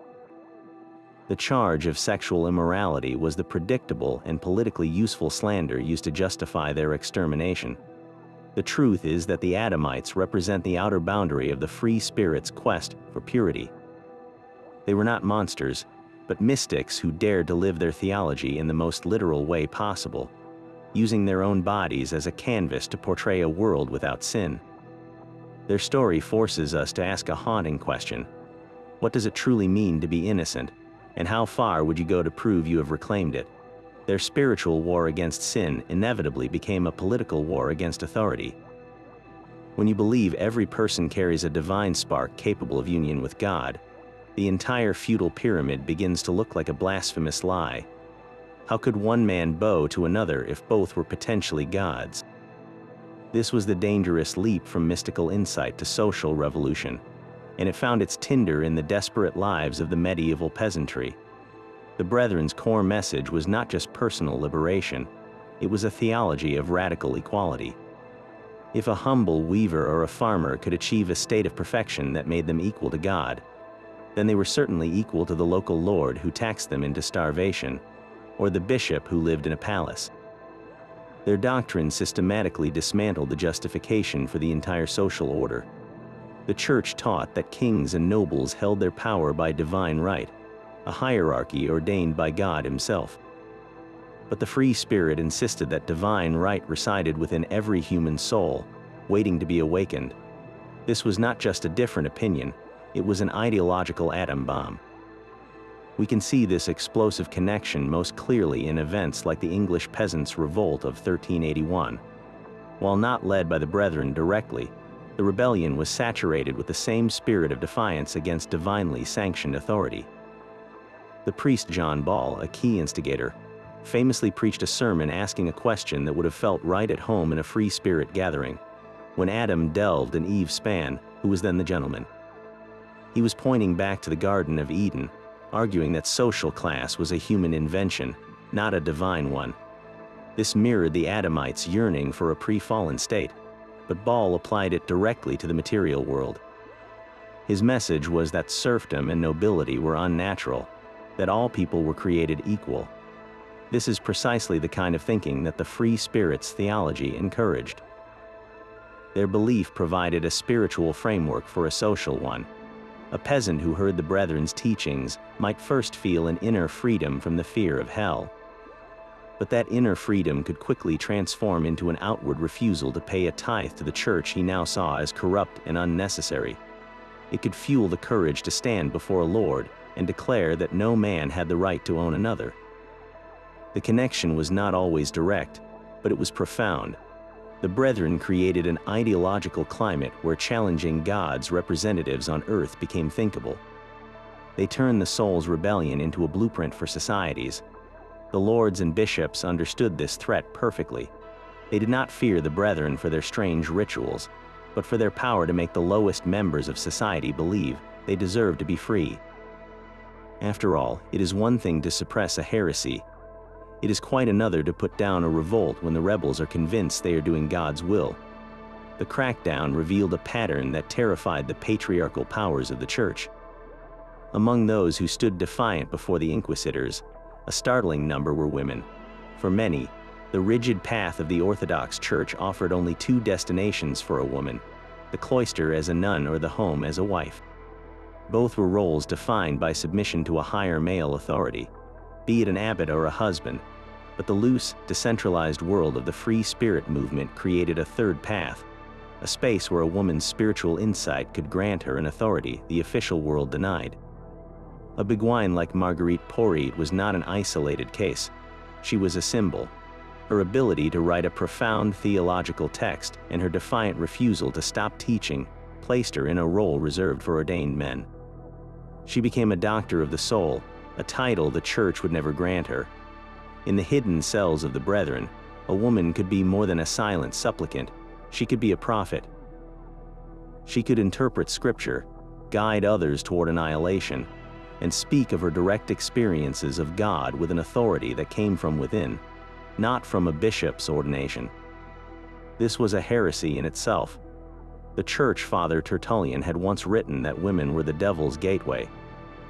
The charge of sexual immorality was the predictable and politically useful slander used to justify their extermination. The truth is that the Adamites represent the outer boundary of the free spirit's quest for purity. They were not monsters, but mystics who dared to live their theology in the most literal way possible, using their own bodies as a canvas to portray a world without sin. Their story forces us to ask a haunting question. What does it truly mean to be innocent, and how far would you go to prove you have reclaimed it? Their spiritual war against sin inevitably became a political war against authority. When you believe every person carries a divine spark capable of union with God, the entire feudal pyramid begins to look like a blasphemous lie. How could one man bow to another if both were potentially gods? This was the dangerous leap from mystical insight to social revolution, and it found its tinder in the desperate lives of the medieval peasantry. The Brethren's core message was not just personal liberation, it was a theology of radical equality. If a humble weaver or a farmer could achieve a state of perfection that made them equal to God, then they were certainly equal to the local lord who taxed them into starvation, or the bishop who lived in a palace. Their doctrine systematically dismantled the justification for the entire social order. The Church taught that kings and nobles held their power by divine right, a hierarchy ordained by God Himself. But the free spirit insisted that divine right resided within every human soul, waiting to be awakened. This was not just a different opinion, it was an ideological atom bomb. We can see this explosive connection most clearly in events like the English peasants' revolt of 1381. While not led by the Brethren directly, the rebellion was saturated with the same spirit of defiance against divinely sanctioned authority. The priest John Ball, a key instigator, famously preached a sermon asking a question that would have felt right at home in a free spirit gathering, when Adam delved and Eve span, who was then the gentleman. He was pointing back to the Garden of Eden, arguing that social class was a human invention, not a divine one. This mirrored the Adamites' yearning for a pre-fallen state, but Ball applied it directly to the material world. His message was that serfdom and nobility were unnatural, that all people were created equal. This is precisely the kind of thinking that the free spirit's theology encouraged. Their belief provided a spiritual framework for a social one. A peasant who heard the Brethren's teachings might first feel an inner freedom from the fear of hell. But that inner freedom could quickly transform into an outward refusal to pay a tithe to the church he now saw as corrupt and unnecessary. It could fuel the courage to stand before a lord and declare that no man had the right to own another. The connection was not always direct, but it was profound. The Brethren created an ideological climate where challenging God's representatives on earth became thinkable. They turned the soul's rebellion into a blueprint for societies. The lords and bishops understood this threat perfectly. They did not fear the Brethren for their strange rituals, but for their power to make the lowest members of society believe they deserve to be free. After all, it is one thing to suppress a heresy. It is quite another to put down a revolt when the rebels are convinced they are doing God's will. The crackdown revealed a pattern that terrified the patriarchal powers of the Church. Among those who stood defiant before the inquisitors, a startling number were women. For many, the rigid path of the Orthodox Church offered only two destinations for a woman: the cloister as a nun or the home as a wife. Both were roles defined by submission to a higher male authority, be it an abbot or a husband. But the loose, decentralized world of the free spirit movement created a third path, a space where a woman's spiritual insight could grant her an authority the official world denied. A beguine like Marguerite Porete was not an isolated case. She was a symbol. Her ability to write a profound theological text and her defiant refusal to stop teaching placed her in a role reserved for ordained men. She became a doctor of the soul, a title the Church would never grant her. In the hidden cells of the Brethren, a woman could be more than a silent supplicant. She could be a prophet. She could interpret Scripture, guide others toward annihilation, and speak of her direct experiences of God with an authority that came from within, not from a bishop's ordination. This was a heresy in itself. The Church Father Tertullian had once written that women were the devil's gateway,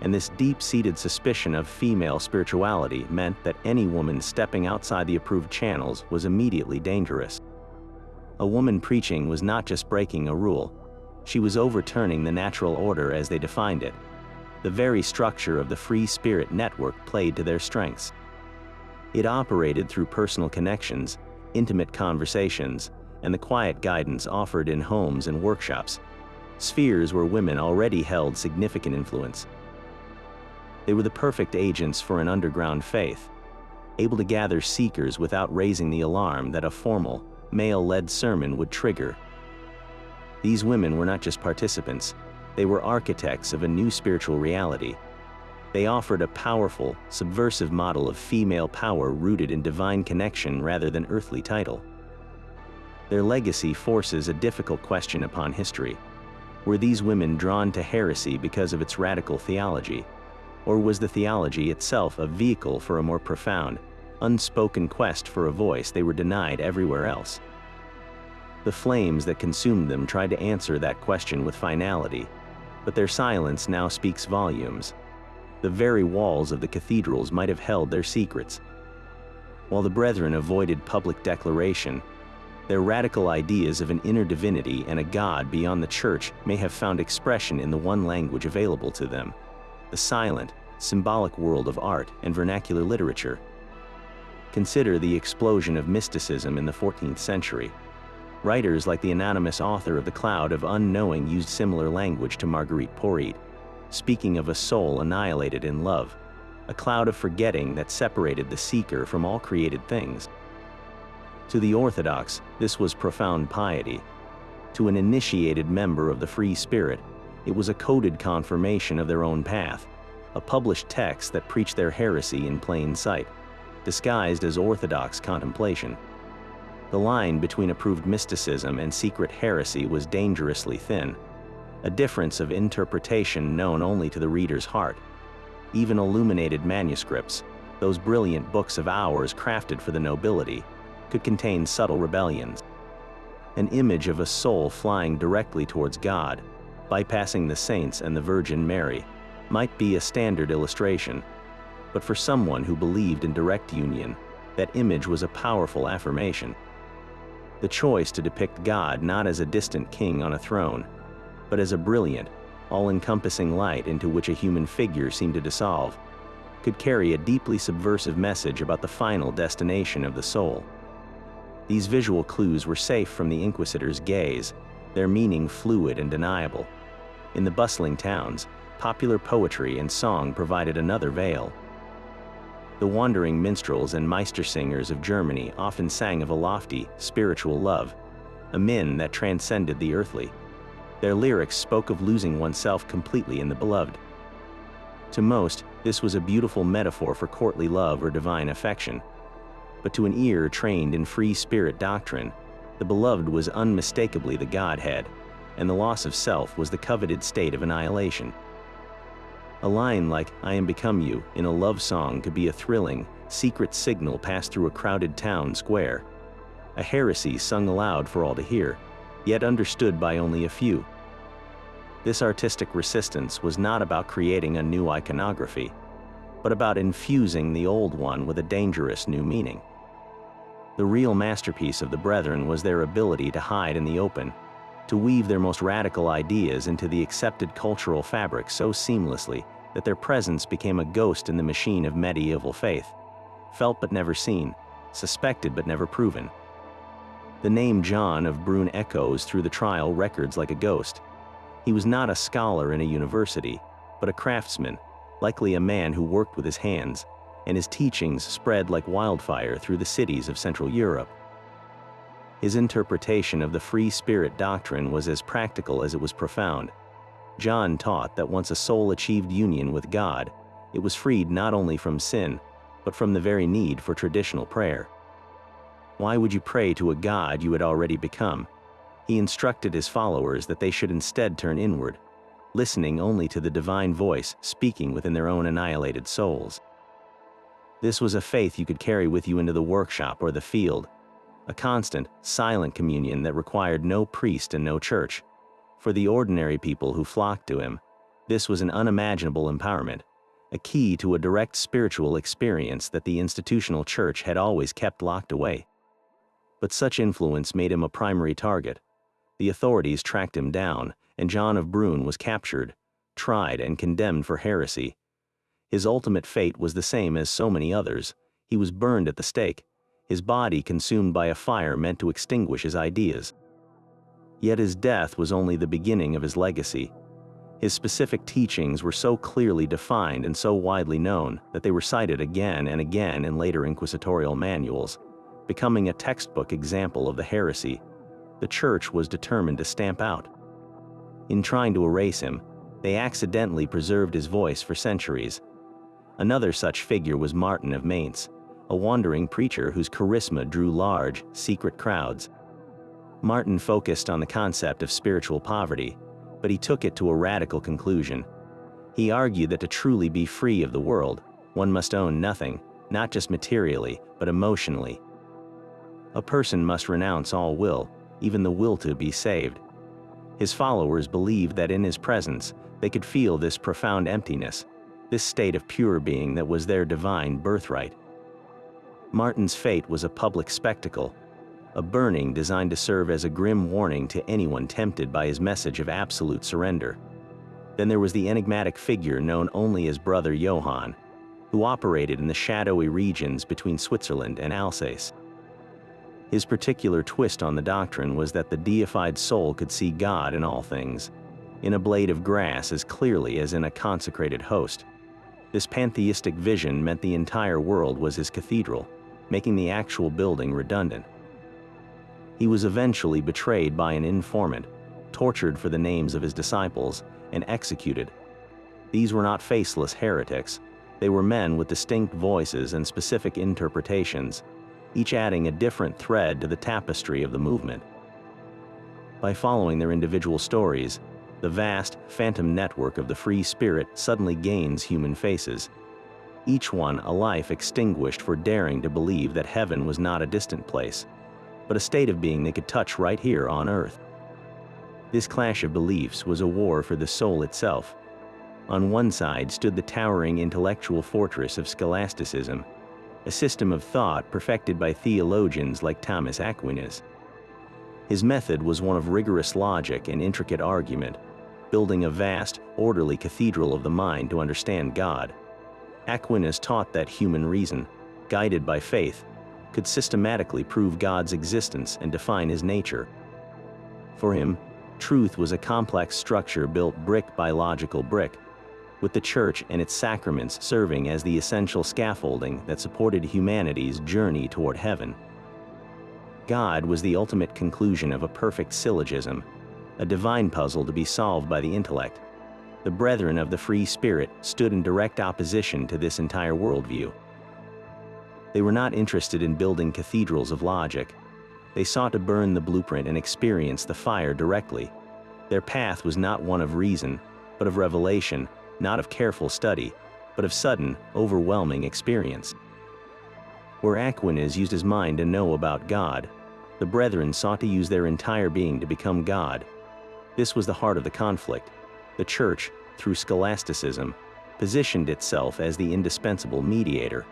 and this deep-seated suspicion of female spirituality meant that any woman stepping outside the approved channels was immediately dangerous. A woman preaching was not just breaking a rule, she was overturning the natural order as they defined it. The very structure of the free spirit network played to their strengths. It operated through personal connections, intimate conversations, and the quiet guidance offered in homes and workshops, spheres where women already held significant influence. They were the perfect agents for an underground faith, able to gather seekers without raising the alarm that a formal, male-led sermon would trigger. These women were not just participants, they were architects of a new spiritual reality. They offered a powerful, subversive model of female power rooted in divine connection rather than earthly title. Their legacy forces a difficult question upon history. Were these women drawn to heresy because of its radical theology? Or was the theology itself a vehicle for a more profound, unspoken quest for a voice they were denied everywhere else? The flames that consumed them tried to answer that question with finality, but their silence now speaks volumes. The very walls of the cathedrals might have held their secrets. While the brethren avoided public declaration, their radical ideas of an inner divinity and a God beyond the church may have found expression in the one language available to them: the silent, symbolic world of art and vernacular literature. Consider the explosion of mysticism in the 14th century. Writers like the anonymous author of The Cloud of Unknowing used similar language to Marguerite Porete, speaking of a soul annihilated in love, a cloud of forgetting that separated the seeker from all created things. To the Orthodox, this was profound piety. To an initiated member of the free spirit, it was a coded confirmation of their own path, a published text that preached their heresy in plain sight, disguised as orthodox contemplation. The line between approved mysticism and secret heresy was dangerously thin, a difference of interpretation known only to the reader's heart. Even illuminated manuscripts, those brilliant books of hours crafted for the nobility, could contain subtle rebellions. An image of a soul flying directly towards God, bypassing the saints and the Virgin Mary, might be a standard illustration, but for someone who believed in direct union, that image was a powerful affirmation. The choice to depict God not as a distant king on a throne, but as a brilliant, all-encompassing light into which a human figure seemed to dissolve, could carry a deeply subversive message about the final destination of the soul. These visual clues were safe from the inquisitor's gaze, their meaning fluid and deniable. In the bustling towns, popular poetry and song provided another veil. The wandering minstrels and Meister singers of Germany often sang of a lofty, spiritual love, a min that transcended the earthly. Their lyrics spoke of losing oneself completely in the beloved. To most, this was a beautiful metaphor for courtly love or divine affection. But to an ear trained in free spirit doctrine, the beloved was unmistakably the Godhead, and the loss of self was the coveted state of annihilation. A line like "I am become you" in a love song could be a thrilling, secret signal passed through a crowded town square, a heresy sung aloud for all to hear, yet understood by only a few. This artistic resistance was not about creating a new iconography, but about infusing the old one with a dangerous new meaning. The real masterpiece of the brethren was their ability to hide in the open, to weave their most radical ideas into the accepted cultural fabric so seamlessly that their presence became a ghost in the machine of medieval faith, felt but never seen, suspected but never proven. The name John of Brunn echoes through the trial records like a ghost. He was not a scholar in a university, but a craftsman, likely a man who worked with his hands, and his teachings spread like wildfire through the cities of Central Europe. His interpretation of the free spirit doctrine was as practical as it was profound. John taught that once a soul achieved union with God, it was freed not only from sin, but from the very need for traditional prayer. Why would you pray to a God you had already become? He instructed his followers that they should instead turn inward, listening only to the divine voice speaking within their own annihilated souls. This was a faith you could carry with you into the workshop or the field, a constant, silent communion that required no priest and no church. For the ordinary people who flocked to him, this was an unimaginable empowerment, a key to a direct spiritual experience that the institutional church had always kept locked away. But such influence made him a primary target. The authorities tracked him down, and John of Brunn was captured, tried and condemned for heresy. His ultimate fate was the same as so many others. He was burned at the stake, his body consumed by a fire meant to extinguish his ideas. Yet his death was only the beginning of his legacy. His specific teachings were so clearly defined and so widely known that they were cited again and again in later inquisitorial manuals, becoming a textbook example of the heresy the Church was determined to stamp out. In trying to erase him, they accidentally preserved his voice for centuries. Another such figure was Martin of Mainz, a wandering preacher whose charisma drew large, secret crowds. Martin focused on the concept of spiritual poverty, but he took it to a radical conclusion. He argued that to truly be free of the world, one must own nothing, not just materially, but emotionally. A person must renounce all will, even the will to be saved. His followers believed that in his presence, they could feel this profound emptiness, this state of pure being that was their divine birthright. Martin's fate was a public spectacle, a burning designed to serve as a grim warning to anyone tempted by his message of absolute surrender. Then there was the enigmatic figure known only as Brother Johann, who operated in the shadowy regions between Switzerland and Alsace. His particular twist on the doctrine was that the deified soul could see God in all things, in a blade of grass as clearly as in a consecrated host. This pantheistic vision meant the entire world was his cathedral, making the actual building redundant. He was eventually betrayed by an informant, tortured for the names of his disciples, and executed. These were not faceless heretics. They were men with distinct voices and specific interpretations, each adding a different thread to the tapestry of the movement. By following their individual stories, the vast, phantom network of the free spirit suddenly gains human faces, each one a life extinguished for daring to believe that heaven was not a distant place, but a state of being they could touch right here on earth. This clash of beliefs was a war for the soul itself. On one side stood the towering intellectual fortress of scholasticism, a system of thought perfected by theologians like Thomas Aquinas. His method was one of rigorous logic and intricate argument, building a vast, orderly cathedral of the mind to understand God. Aquinas taught that human reason, guided by faith, could systematically prove God's existence and define his nature. For him, truth was a complex structure built brick by logical brick, with the Church and its sacraments serving as the essential scaffolding that supported humanity's journey toward heaven. God was the ultimate conclusion of a perfect syllogism, a divine puzzle to be solved by the intellect. The brethren of the free spirit stood in direct opposition to this entire worldview. They were not interested in building cathedrals of logic. They sought to burn the blueprint and experience the fire directly. Their path was not one of reason, but of revelation, not of careful study, but of sudden, overwhelming experience. Where Aquinas used his mind to know about God, the brethren sought to use their entire being to become God. This was the heart of the conflict. The Church, through scholasticism, positioned itself as the indispensable mediator.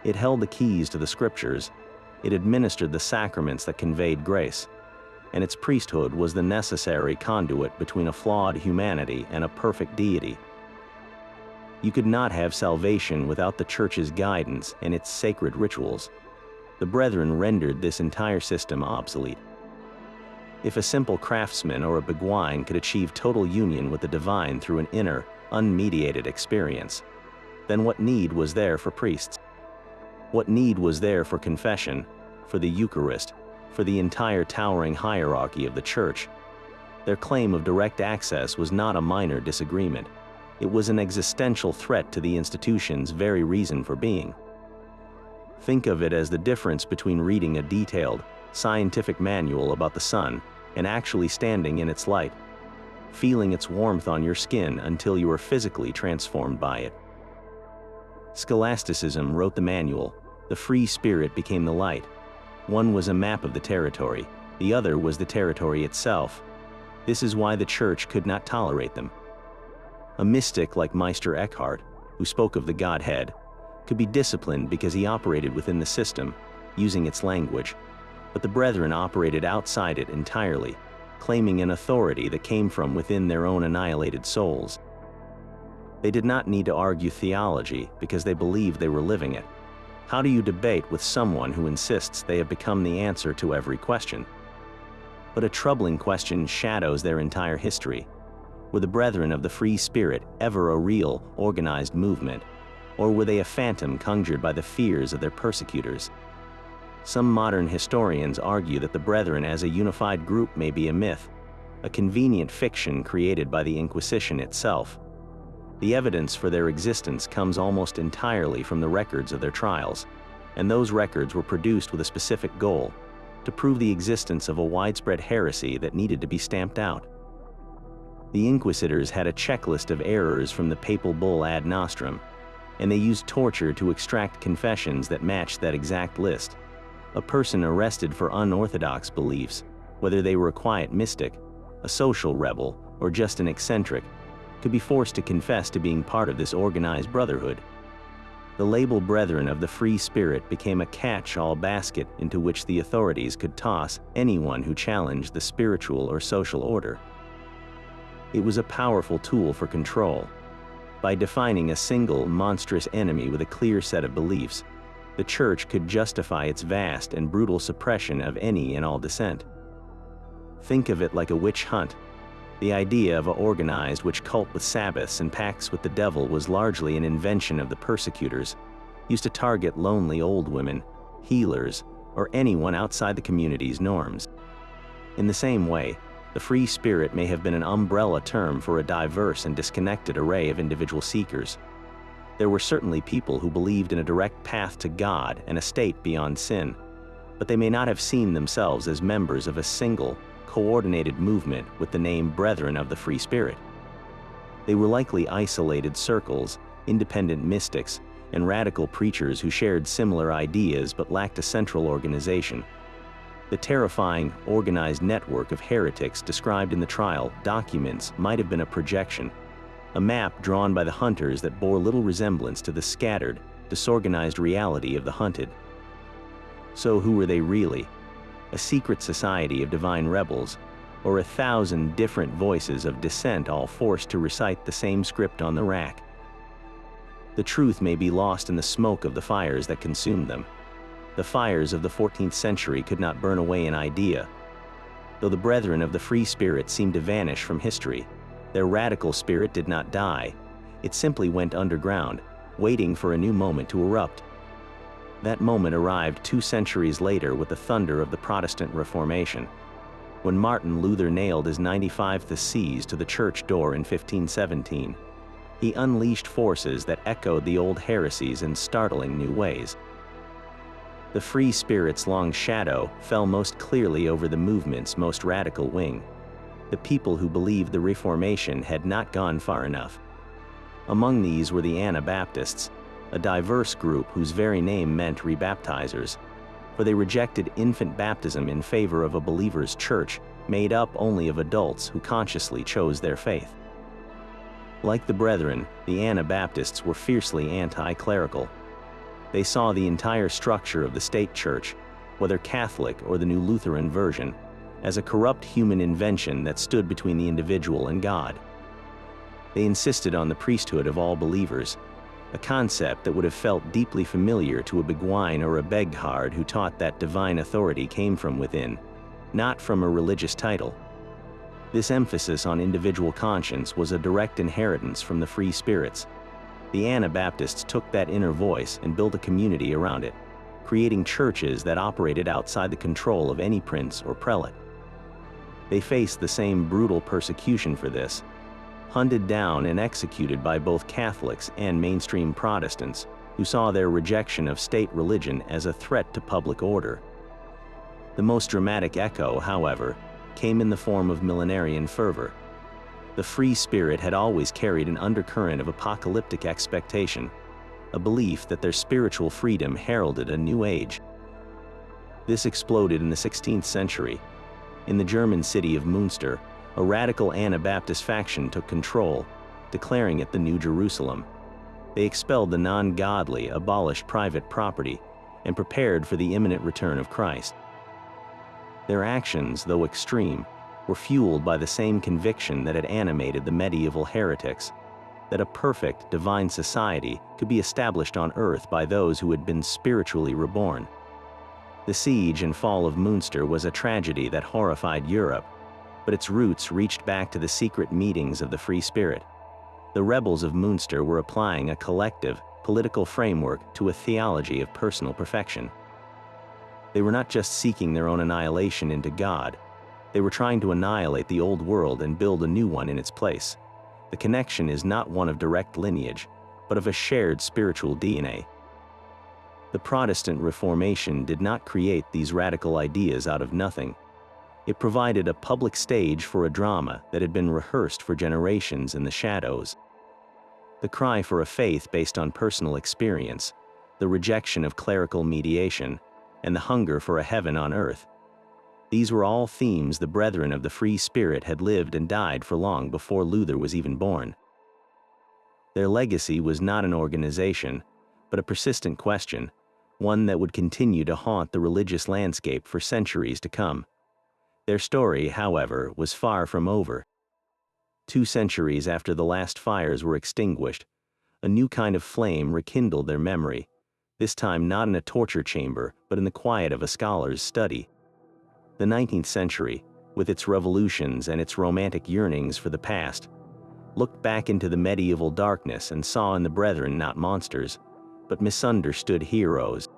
It held the keys to the scriptures, it administered the sacraments that conveyed grace, and its priesthood was the necessary conduit between a flawed humanity and a perfect deity. You could not have salvation without the Church's guidance and its sacred rituals. The brethren rendered this entire system obsolete. If a simple craftsman or a beguine could achieve total union with the divine through an inner, unmediated experience, then what need was there for priests? What need was there for confession, for the Eucharist, for the entire towering hierarchy of the Church? Their claim of direct access was not a minor disagreement. It was an existential threat to the institution's very reason for being. Think of it as the difference between reading a detailed, scientific manual about the sun and actually standing in its light, feeling its warmth on your skin until you are physically transformed by it. Scholasticism wrote the manual, the free spirit became the light. One was a map of the territory, the other was the territory itself. This is why the Church could not tolerate them. A mystic like Meister Eckhart, who spoke of the Godhead, could be disciplined because he operated within the system, using its language, but the brethren operated outside it entirely, claiming an authority that came from within their own annihilated souls. They did not need to argue theology because they believed they were living it. How do you debate with someone who insists they have become the answer to every question? But a troubling question shadows their entire history. Were the Brethren of the Free Spirit ever a real, organized movement, or were they a phantom conjured by the fears of their persecutors? Some modern historians argue that the Brethren as a unified group may be a myth, a convenient fiction created by the Inquisition itself. The evidence for their existence comes almost entirely from the records of their trials, and those records were produced with a specific goal: to prove the existence of a widespread heresy that needed to be stamped out. The inquisitors had a checklist of errors from the papal bull Ad Nostrum, and they used torture to extract confessions that matched that exact list. A person arrested for unorthodox beliefs, whether they were a quiet mystic, a social rebel, or just an eccentric, could be forced to confess to being part of this organized brotherhood. The label Brethren of the Free Spirit became a catch-all basket into which the authorities could toss anyone who challenged the spiritual or social order. It was a powerful tool for control. By defining a single, monstrous enemy with a clear set of beliefs, the Church could justify its vast and brutal suppression of any and all dissent. Think of it like a witch hunt. The idea of an organized witch cult with Sabbaths and pacts with the devil was largely an invention of the persecutors, used to target lonely old women, healers, or anyone outside the community's norms. In the same way, the Free Spirit may have been an umbrella term for a diverse and disconnected array of individual seekers. There were certainly people who believed in a direct path to God and a state beyond sin, but they may not have seen themselves as members of a single, coordinated movement with the name Brethren of the Free Spirit. They were likely isolated circles, independent mystics, and radical preachers who shared similar ideas but lacked a central organization. The terrifying, organized network of heretics described in the trial documents might have been a projection, a map drawn by the hunters that bore little resemblance to the scattered, disorganized reality of the hunted. So who were they really? A secret society of divine rebels, or 1,000 different voices of dissent all forced to recite the same script on the rack? The truth may be lost in the smoke of the fires that consumed them. The fires of the 14th century could not burn away an idea. Though the Brethren of the Free Spirit seemed to vanish from history, their radical spirit did not die. It simply went underground, waiting for a new moment to erupt. That moment arrived 2 centuries later with the thunder of the Protestant Reformation. When Martin Luther nailed his 95 Theses to the church door in 1517, he unleashed forces that echoed the old heresies in startling new ways. The Free Spirit's long shadow fell most clearly over the movement's most radical wing, the people who believed the Reformation had not gone far enough. Among these were the Anabaptists, a diverse group whose very name meant rebaptizers, for they rejected infant baptism in favor of a believer's church made up only of adults who consciously chose their faith. Like the Brethren, the Anabaptists were fiercely anti-clerical. They saw the entire structure of the state church, whether Catholic or the New Lutheran version, as a corrupt human invention that stood between the individual and God. They insisted on the priesthood of all believers, a concept that would have felt deeply familiar to a Beguine or a Beghard who taught that divine authority came from within, not from a religious title. This emphasis on individual conscience was a direct inheritance from the Free Spirits. The Anabaptists took that inner voice and built a community around it, creating churches that operated outside the control of any prince or prelate. They faced the same brutal persecution for this, hunted down and executed by both Catholics and mainstream Protestants, who saw their rejection of state religion as a threat to public order. The most dramatic echo, however, came in the form of millenarian fervor. The Free Spirit had always carried an undercurrent of apocalyptic expectation, a belief that their spiritual freedom heralded a new age. This exploded in the 16th century. In the German city of Münster, a radical Anabaptist faction took control, declaring it the New Jerusalem. They expelled the non-godly, abolished private property, and prepared for the imminent return of Christ. Their actions, though extreme, were fueled by the same conviction that had animated the medieval heretics. that a perfect, divine society could be established on earth by those who had been spiritually reborn. The siege and fall of Münster was a tragedy that horrified Europe, but its roots reached back to the secret meetings of the free spirit. The rebels of Münster were applying a collective, political framework to a theology of personal perfection. They were not just seeking their own annihilation into God, they were trying to annihilate the old world and build a new one in its place. The connection is not one of direct lineage, but of a shared spiritual DNA. The Protestant Reformation did not create these radical ideas out of nothing. It provided a public stage for a drama that had been rehearsed for generations in the shadows. The cry for a faith based on personal experience, the rejection of clerical mediation, and the hunger for a heaven on earth. These were all themes the brethren of the free spirit had lived and died for long before Luther was even born. Their legacy was not an organization, but a persistent question, one that would continue to haunt the religious landscape for centuries to come. Their story, however, was far from over. 2 centuries after the last fires were extinguished, a new kind of flame rekindled their memory, this time not in a torture chamber, but in the quiet of a scholar's study. The 19th century, with its revolutions and its romantic yearnings for the past, looked back into the medieval darkness and saw in the brethren not monsters, but misunderstood heroes.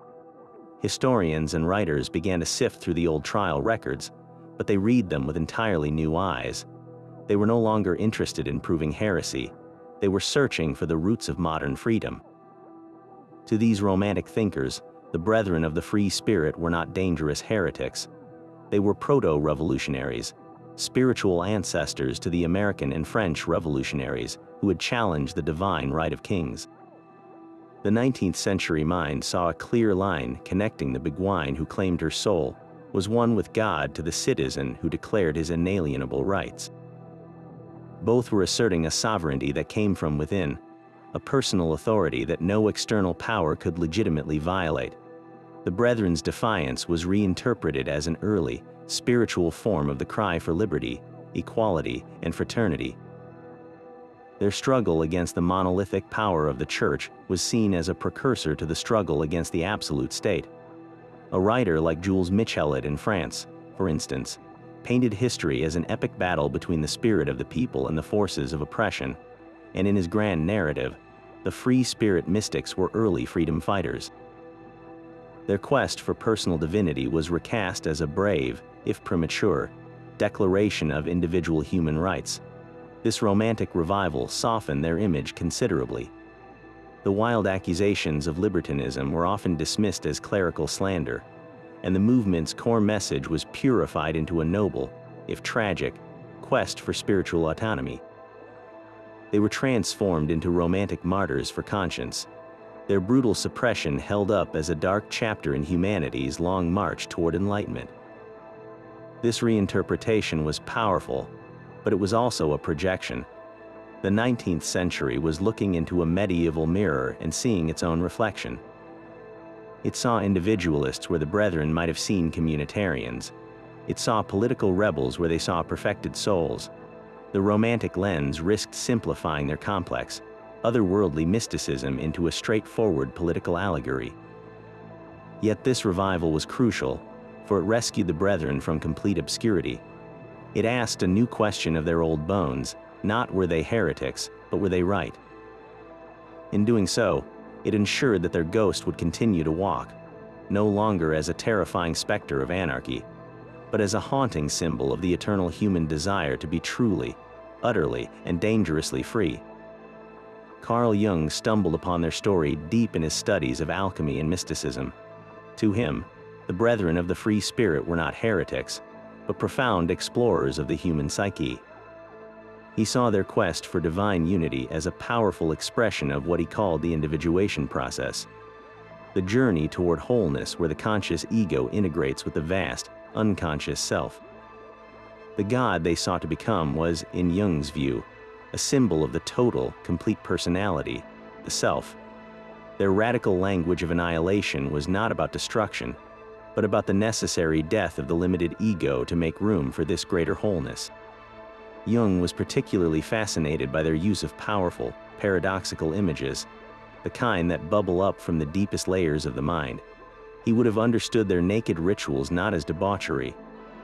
Historians and writers began to sift through the old trial records, but they read them with entirely new eyes. They were no longer interested in proving heresy. They were searching for the roots of modern freedom. To these romantic thinkers, the brethren of the free spirit were not dangerous heretics. They were proto-revolutionaries, spiritual ancestors to the American and French revolutionaries who had challenged the divine right of kings. The 19th century mind saw a clear line connecting the Beguine who claimed her soul was one with God to the citizen who declared his inalienable rights. Both were asserting a sovereignty that came from within, a personal authority that no external power could legitimately violate. The Brethren's defiance was reinterpreted as an early, spiritual form of the cry for liberty, equality, and fraternity. Their struggle against the monolithic power of the Church was seen as a precursor to the struggle against the absolute state. A writer like Jules Michelet in France, for instance, painted history as an epic battle between the spirit of the people and the forces of oppression, and in his grand narrative, the free spirit mystics were early freedom fighters. Their quest for personal divinity was recast as a brave, if premature, declaration of individual human rights. This romantic revival softened their image considerably. The wild accusations of libertinism were often dismissed as clerical slander, and the movement's core message was purified into a noble, if tragic, quest for spiritual autonomy. They were transformed into romantic martyrs for conscience, their brutal suppression held up as a dark chapter in humanity's long march toward enlightenment. This reinterpretation was powerful, but it was also a projection. The 19th century was looking into a medieval mirror and seeing its own reflection. It saw individualists where the brethren might have seen communitarians. It saw political rebels where they saw perfected souls. The romantic lens risked simplifying their complex, otherworldly mysticism into a straightforward political allegory. Yet this revival was crucial, for it rescued the brethren from complete obscurity. It asked a new question of their old bones, not were they heretics, but were they right? In doing so, it ensured that their ghost would continue to walk, no longer as a terrifying specter of anarchy, but as a haunting symbol of the eternal human desire to be truly, utterly, and dangerously free. Carl Jung stumbled upon their story deep in his studies of alchemy and mysticism. To him, the brethren of the free spirit were not heretics, but profound explorers of the human psyche. He saw their quest for divine unity as a powerful expression of what he called the individuation process, the journey toward wholeness where the conscious ego integrates with the vast, unconscious self. The God they sought to become was, in Jung's view, a symbol of the total, complete personality, the self. Their radical language of annihilation was not about destruction, but about the necessary death of the limited ego to make room for this greater wholeness. Jung was particularly fascinated by their use of powerful, paradoxical images, the kind that bubble up from the deepest layers of the mind. He would have understood their naked rituals not as debauchery,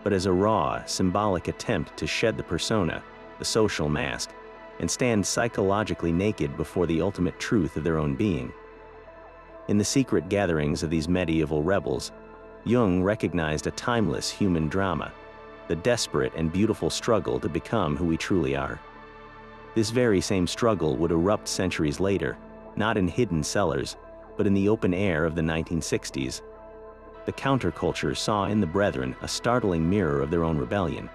but as a raw, symbolic attempt to shed the persona, the social mask, and stand psychologically naked before the ultimate truth of their own being. In the secret gatherings of these medieval rebels, Jung recognized a timeless human drama, the desperate and beautiful struggle to become who we truly are. This very same struggle would erupt centuries later, not in hidden cellars, but in the open air of the 1960s. The counterculture saw in the Brethren a startling mirror of their own rebellion.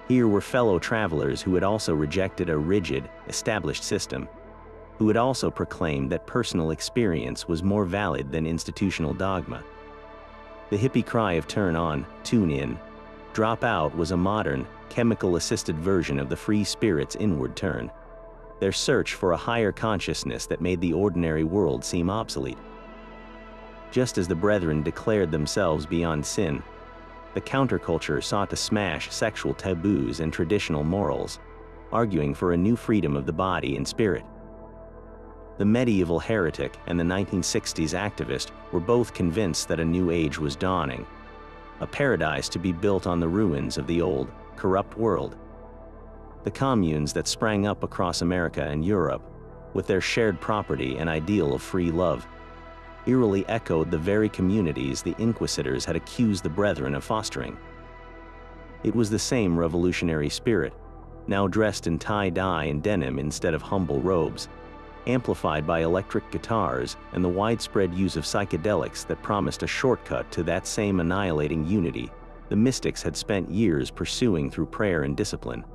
Here were fellow travelers who had also rejected a rigid, established system, who had also proclaimed that personal experience was more valid than institutional dogma. The hippie cry of turn on, tune in, drop out was a modern, chemical-assisted version of the free spirit's inward turn, their search for a higher consciousness that made the ordinary world seem obsolete. Just as the Brethren declared themselves beyond sin, the counterculture sought to smash sexual taboos and traditional morals, arguing for a new freedom of the body and spirit. The medieval heretic and the 1960s activist were both convinced that a new age was dawning, a paradise to be built on the ruins of the old, corrupt world. The communes that sprang up across America and Europe, with their shared property and ideal of free love, eerily echoed the very communities the inquisitors had accused the Brethren of fostering. It was the same revolutionary spirit, now dressed in tie-dye and denim instead of humble robes, amplified by electric guitars and the widespread use of psychedelics that promised a shortcut to that same annihilating unity the mystics had spent years pursuing through prayer and discipline.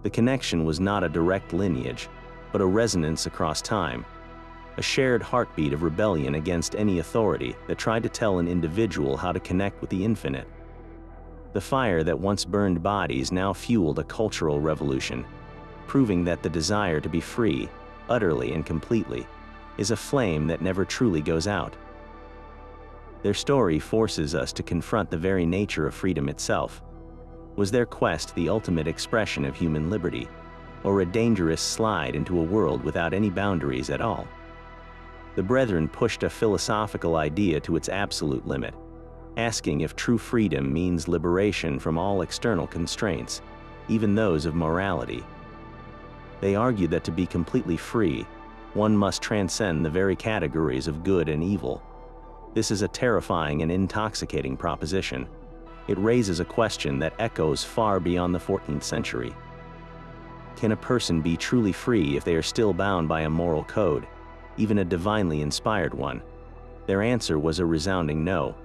The connection was not a direct lineage, but a resonance across time, a shared heartbeat of rebellion against any authority that tried to tell an individual how to connect with the infinite. The fire that once burned bodies now fueled a cultural revolution, proving that the desire to be free, utterly and completely, is a flame that never truly goes out. Their story forces us to confront the very nature of freedom itself. Was their quest the ultimate expression of human liberty, or a dangerous slide into a world without any boundaries at all? The Brethren pushed a philosophical idea to its absolute limit, asking if true freedom means liberation from all external constraints, even those of morality. They argued that to be completely free, one must transcend the very categories of good and evil. This is a terrifying and intoxicating proposition. It raises a question that echoes far beyond the 14th century. Can a person be truly free if they are still bound by a moral code, even a divinely inspired one? Their answer was a resounding no.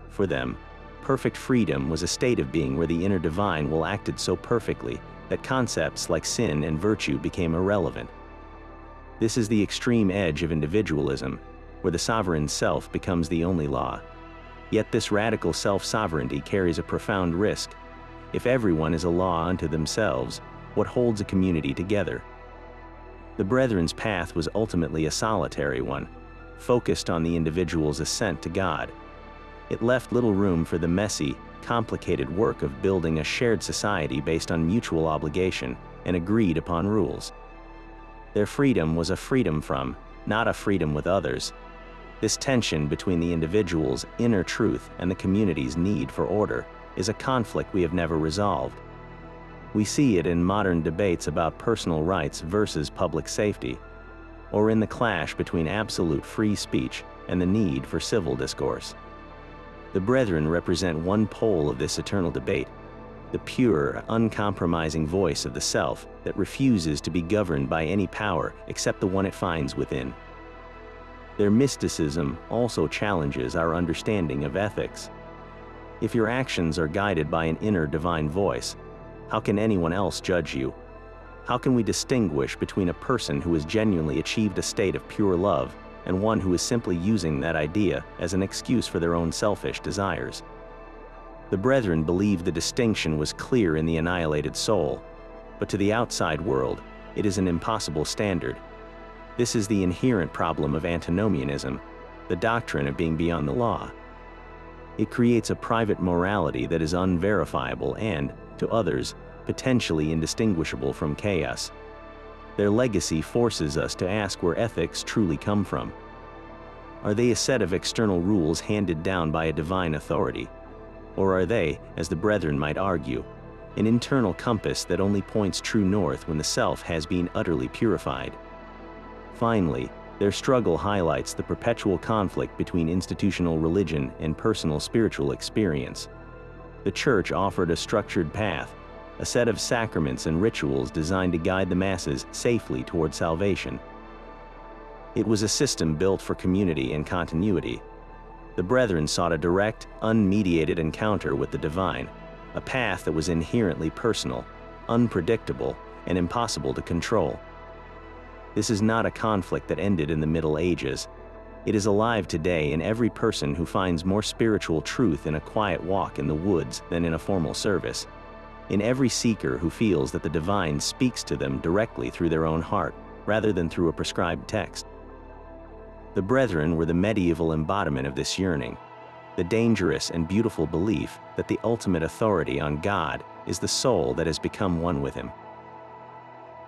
For them, perfect freedom was a state of being where the inner divine will acted so perfectly that concepts like sin and virtue became irrelevant. This is the extreme edge of individualism, where the sovereign self becomes the only law. Yet this radical self-sovereignty carries a profound risk. If everyone is a law unto themselves, what holds a community together? The Brethren's path was ultimately a solitary one, focused on the individual's ascent to God. It left little room for the messy, complicated work of building a shared society based on mutual obligation and agreed upon rules. Their freedom was a freedom from, not a freedom with others. This tension between the individual's inner truth and the community's need for order is a conflict we have never resolved. We see it in modern debates about personal rights versus public safety, or in the clash between absolute free speech and the need for civil discourse. The Brethren represent one pole of this eternal debate, the pure, uncompromising voice of the self that refuses to be governed by any power except the one it finds within. Their mysticism also challenges our understanding of ethics. If your actions are guided by an inner divine voice, how can anyone else judge you? How can we distinguish between a person who has genuinely achieved a state of pure love and one who is simply using that idea as an excuse for their own selfish desires? The Brethren believed the distinction was clear in the annihilated soul, but to the outside world, it is an impossible standard. This is the inherent problem of antinomianism, the doctrine of being beyond the law. It creates a private morality that is unverifiable and, to others, potentially indistinguishable from chaos. Their legacy forces us to ask where ethics truly come from. Are they a set of external rules handed down by a divine authority? Or are they, as the Brethren might argue, an internal compass that only points true north when the self has been utterly purified? Finally, their struggle highlights the perpetual conflict between institutional religion and personal spiritual experience. The Church offered a structured path, a set of sacraments and rituals designed to guide the masses safely toward salvation. It was a system built for community and continuity. The Brethren sought a direct, unmediated encounter with the divine, a path that was inherently personal, unpredictable, and impossible to control. This is not a conflict that ended in the Middle Ages. It is alive today in every person who finds more spiritual truth in a quiet walk in the woods than in a formal service, in every seeker who feels that the divine speaks to them directly through their own heart, rather than through a prescribed text. The Brethren were the medieval embodiment of this yearning, the dangerous and beautiful belief that the ultimate authority on God is the soul that has become one with Him.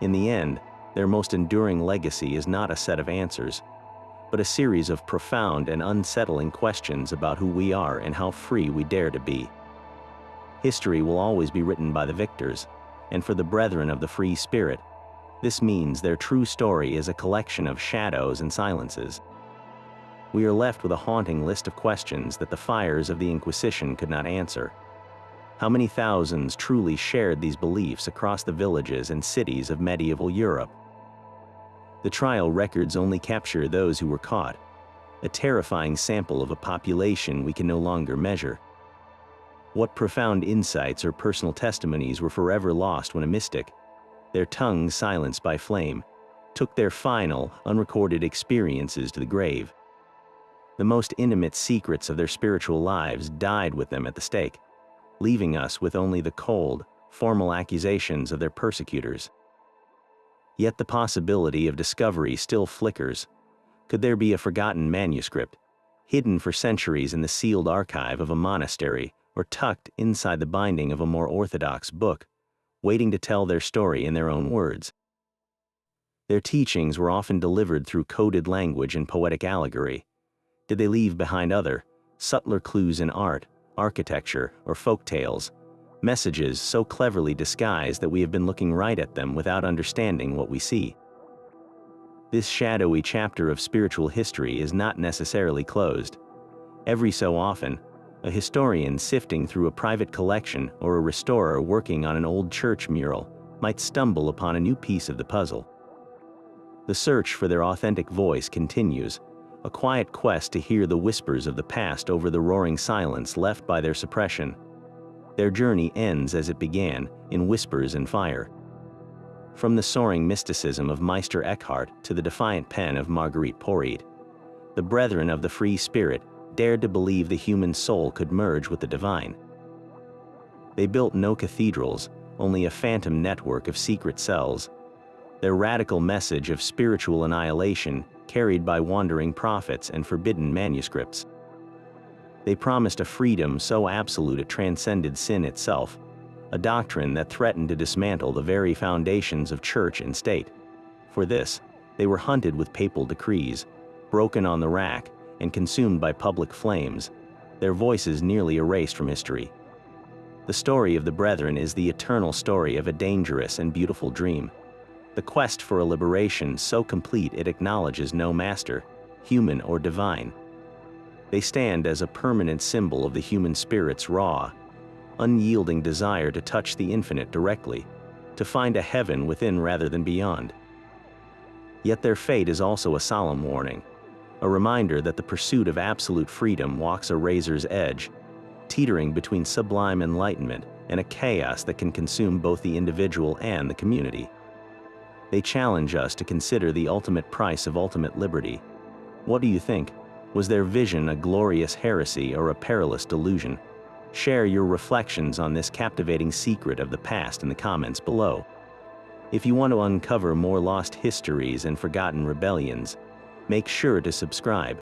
In the end, their most enduring legacy is not a set of answers, but a series of profound and unsettling questions about who we are and how free we dare to be. History will always be written by the victors, and for the Brethren of the free spirit, this means their true story is a collection of shadows and silences. We are left with a haunting list of questions that the fires of the Inquisition could not answer. How many thousands truly shared these beliefs across the villages and cities of medieval Europe? The trial records only capture those who were caught, a terrifying sample of a population we can no longer measure. What profound insights or personal testimonies were forever lost when a mystic, their tongues silenced by flame, took their final, unrecorded experiences to the grave? The most intimate secrets of their spiritual lives died with them at the stake, leaving us with only the cold, formal accusations of their persecutors. Yet the possibility of discovery still flickers. Could there be a forgotten manuscript, hidden for centuries in the sealed archive of a monastery or tucked inside the binding of a more orthodox book, waiting to tell their story in their own words? Their teachings were often delivered through coded language and poetic allegory. Did they leave behind other, subtler clues in art, architecture, or folk tales, messages so cleverly disguised that we have been looking right at them without understanding what we see? This shadowy chapter of spiritual history is not necessarily closed. Every so often, a historian sifting through a private collection or a restorer working on an old church mural might stumble upon a new piece of the puzzle. The search for their authentic voice continues, a quiet quest to hear the whispers of the past over the roaring silence left by their suppression. Their journey ends as it began, in whispers and fire. From the soaring mysticism of Meister Eckhart to the defiant pen of Marguerite Porete, the Brethren of the free spirit dared to believe the human soul could merge with the divine. They built no cathedrals, only a phantom network of secret cells. Their radical message of spiritual annihilation carried by wandering prophets and forbidden manuscripts. They promised a freedom so absolute it transcended sin itself, a doctrine that threatened to dismantle the very foundations of church and state. For this, they were hunted with papal decrees, broken on the rack, and consumed by public flames, their voices nearly erased from history. The story of the Brethren is the eternal story of a dangerous and beautiful dream, the quest for a liberation so complete it acknowledges no master, human or divine. They stand as a permanent symbol of the human spirit's raw, unyielding desire to touch the infinite directly, to find a heaven within rather than beyond. Yet their fate is also a solemn warning, a reminder that the pursuit of absolute freedom walks a razor's edge, teetering between sublime enlightenment and a chaos that can consume both the individual and the community. They challenge us to consider the ultimate price of ultimate liberty. What do you think? Was their vision a glorious heresy or a perilous delusion? Share your reflections on this captivating secret of the past in the comments below. If you want to uncover more lost histories and forgotten rebellions, make sure to subscribe.